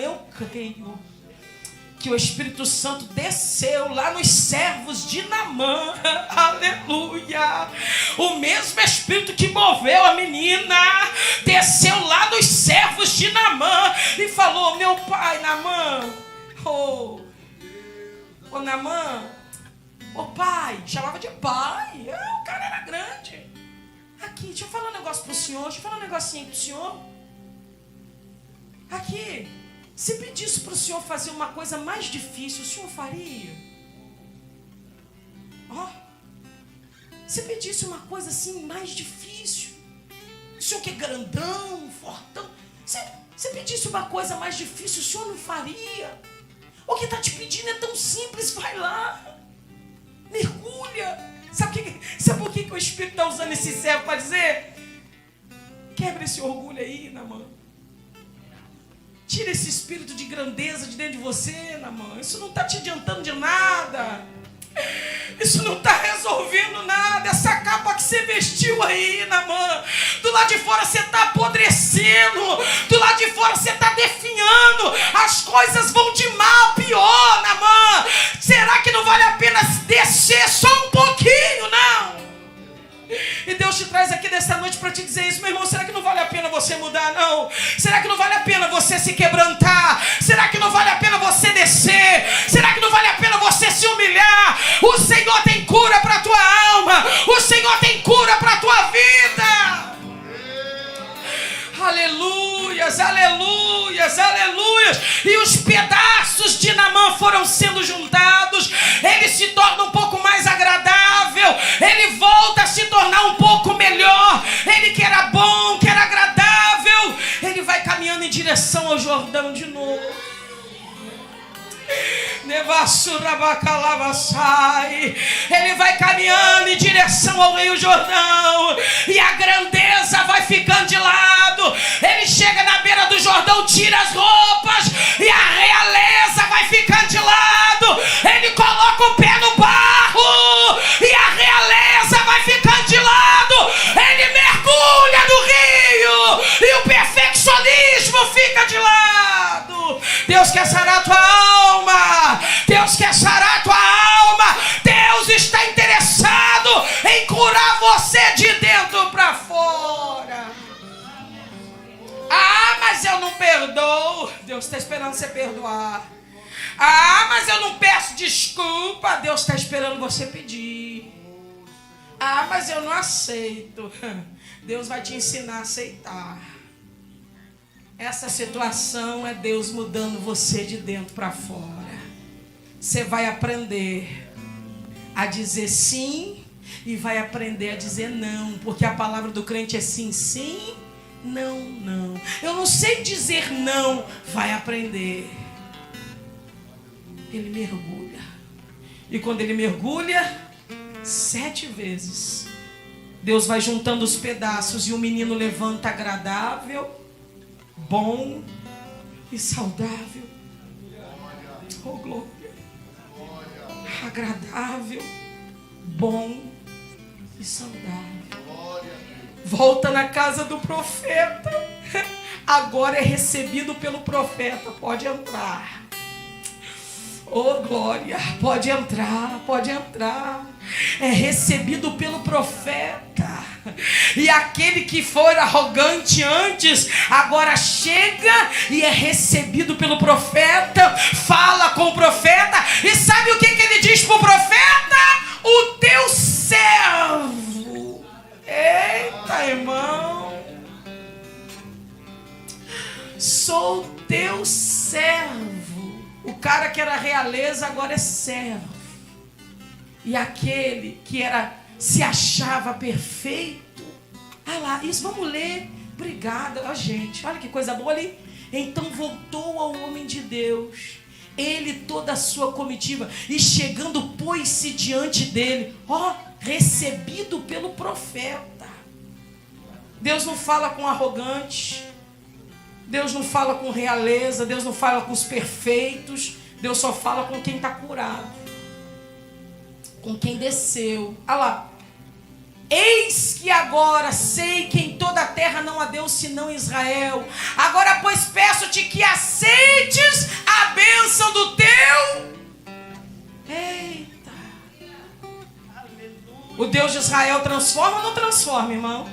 que o Espírito Santo desceu lá nos servos de Naamã. Aleluia. O mesmo Espírito que moveu a menina desceu lá nos servos de Naamã e falou: meu pai, Naamã, ô Naamã, ô pai, chamava de pai. O cara era grande. Aqui, deixa eu falar um negócio pro senhor, deixa eu falar um negocinho pro senhor. Aqui, se pedisse pro senhor fazer uma coisa mais difícil, o senhor faria? Se pedisse uma coisa assim mais difícil, o senhor que é grandão, fortão, se pedisse uma coisa mais difícil, o senhor não faria? O que está te pedindo é tão simples, vai lá, mergulha. Sabe por que o Espírito está usando esse servo para dizer? Quebra esse orgulho aí, Naamã. Tira esse espírito de grandeza de dentro de você, Naamã. Isso não está te adiantando de nada. Isso não está resolvendo nada. Essa capa que você vestiu aí, Naamã, do lado de fora você está apodrecendo, do lado de fora você está definhando. As coisas não? Será que não vale a pena você se quebrantar? Será que não vale a pena você descer? Será que não vale a pena você se humilhar? O Senhor tem cura para a tua alma. O Senhor tem cura para a tua vida. Aleluias, aleluias, aleluias. E os pedaços de Naamã foram sendo juntados. Ele se torna um pouco mais agradável. Ele volta a se tornar um pouco melhor. Ele que era bom, que era agradável, ele vai caminhando em direção ao Jordão de novo. Ele vai caminhando em direção ao Rio Jordão, e a grandeza vai ficando de lado. Ele chega na beira do Jordão, tira as roupas, e a realeza vai ficando de lado. Ele coloca o pé no barro, e a realeza vai ficando de lado. Ele mergulha no rio, e o perfeccionismo fica de lado. Deus quer sarar a tua alma. Deus quer sarar a tua alma. Deus está interessado em curar você de dentro para fora. Ah, mas eu não perdoo. Deus está esperando você perdoar. Ah, mas eu não peço desculpa. Deus está esperando você pedir. Ah, mas eu não aceito. Deus vai te ensinar a aceitar. Essa situação é Deus mudando você de dentro para fora. Você vai aprender a dizer sim e vai aprender a dizer não, porque a palavra do crente é sim, sim, não, não. Eu não sei dizer não, vai aprender. Ele mergulha. E quando ele mergulha, 7 vezes, Deus vai juntando os pedaços e o menino levanta agradável, bom e saudável. Oh, glória. Agradável, bom e saudável. Volta na casa do profeta. Agora é recebido pelo profeta. Pode entrar. Oh, glória. Pode entrar, pode entrar. É recebido pelo profeta. E aquele que foi arrogante antes, agora chega e é recebido pelo profeta. Fala com o profeta. E sabe o que ele diz para o profeta? O teu servo. Eita, irmão. Sou teu servo. O cara que era realeza agora é servo. E aquele que se achava perfeito. Ah lá, isso, vamos ler. Obrigada, ó, gente, olha que coisa boa ali. Então voltou ao homem de Deus, ele toda a sua comitiva, e chegando pôs-se diante dele, ó, recebido pelo profeta. Deus não fala com arrogante, Deus não fala com realeza, Deus não fala com os perfeitos, Deus só fala com quem está curado, com quem desceu. Olha lá. Eis que agora sei que em toda a terra não há Deus senão Israel. Agora, pois, peço-te que aceites a bênção do teu. Eita. O Deus de Israel transforma ou não transforma, irmão?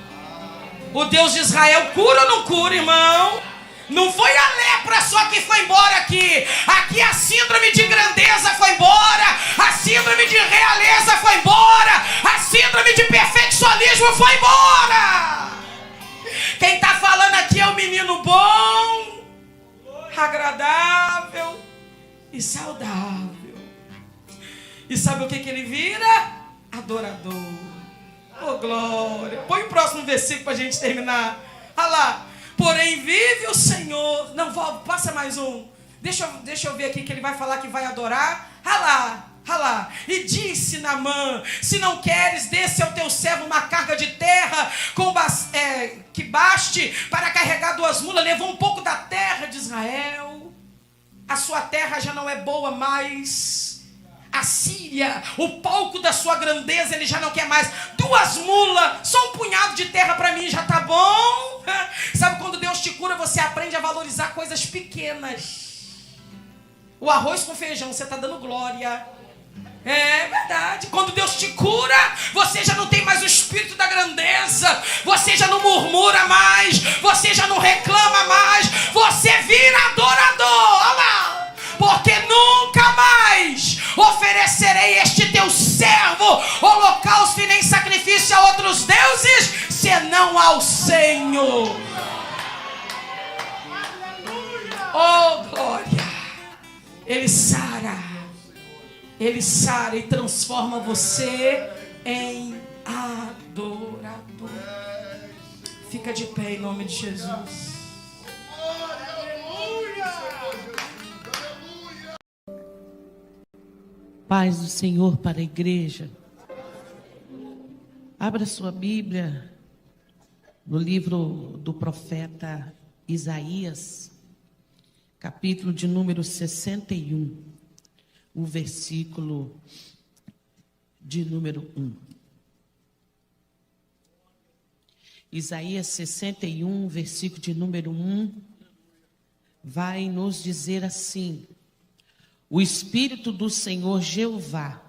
O Deus de Israel cura ou não cura, irmão? Não foi a lepra só que foi embora aqui. Aqui a síndrome de grandeza foi embora. A síndrome de realeza foi embora. A síndrome de perfeccionismo foi embora. Quem está falando aqui é o menino bom, agradável e saudável. E sabe o que ele vira? Adorador. Oh, glória. Põe o próximo versículo para a gente terminar. Olha lá. Porém vive o Senhor. Não, passa mais um. Deixa eu ver aqui que ele vai falar que vai adorar. Ralá. E disse Naamã: se não queres, desce ao teu servo uma carga de terra que baste para carregar 2 mulas. Levou um pouco da terra de Israel. A sua terra já não é boa mais. A Síria, o palco da sua grandeza, ele já não quer mais. 2 mulas, só um punhado de terra para mim já tá bom. Sabe quando Deus te cura, você aprende a valorizar coisas pequenas. O arroz com feijão, você tá dando glória. É verdade. Quando Deus te cura, você já não tem mais o espírito da grandeza, você já não murmura mais, você já não reclama mais, você vira adorador. Olha lá. Porque nunca mais oferecerei este teu servo holocausto e nem sacrifício a outros deuses, senão ao Senhor. Oh, glória! Ele sara e transforma você em adorador. Fica de pé em nome de Jesus. Paz do Senhor para a igreja. Abra sua Bíblia no livro do profeta Isaías, capítulo de número 61, o versículo de número 1. Isaías 61, versículo de número 1, vai nos dizer assim: o Espírito do Senhor Jeová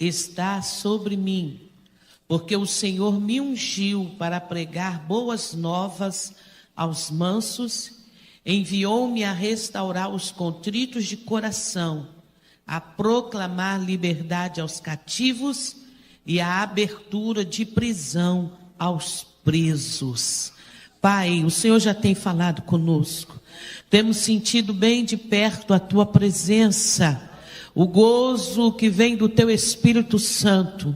está sobre mim, porque o Senhor me ungiu para pregar boas novas aos mansos, enviou-me a restaurar os contritos de coração, a proclamar liberdade aos cativos e a abertura de prisão aos presos. Pai, o Senhor já tem falado conosco. Temos sentido bem de perto a Tua presença, o gozo que vem do Teu Espírito Santo.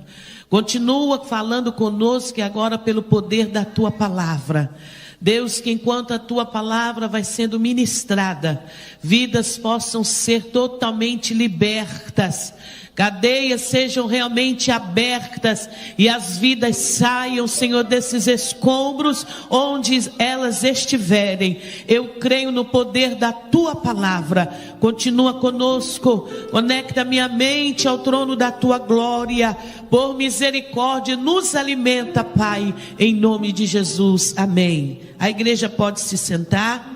Continua falando conosco e agora pelo poder da Tua palavra. Deus, que enquanto a Tua palavra vai sendo ministrada, vidas possam ser totalmente libertas, cadeias sejam realmente abertas e as vidas saiam, Senhor, desses escombros onde elas estiverem. Eu creio no poder da Tua palavra. Continua conosco, conecta minha mente ao trono da Tua glória. Por misericórdia, nos alimenta, Pai, em nome de Jesus. Amém. A igreja pode se sentar.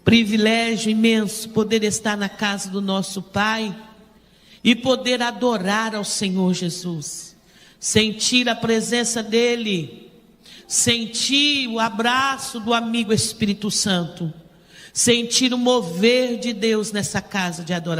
Privilégio imenso poder estar na casa do nosso Pai e poder adorar ao Senhor Jesus, sentir a presença dEle, sentir o abraço do amigo Espírito Santo, sentir o mover de Deus nessa casa de adoração.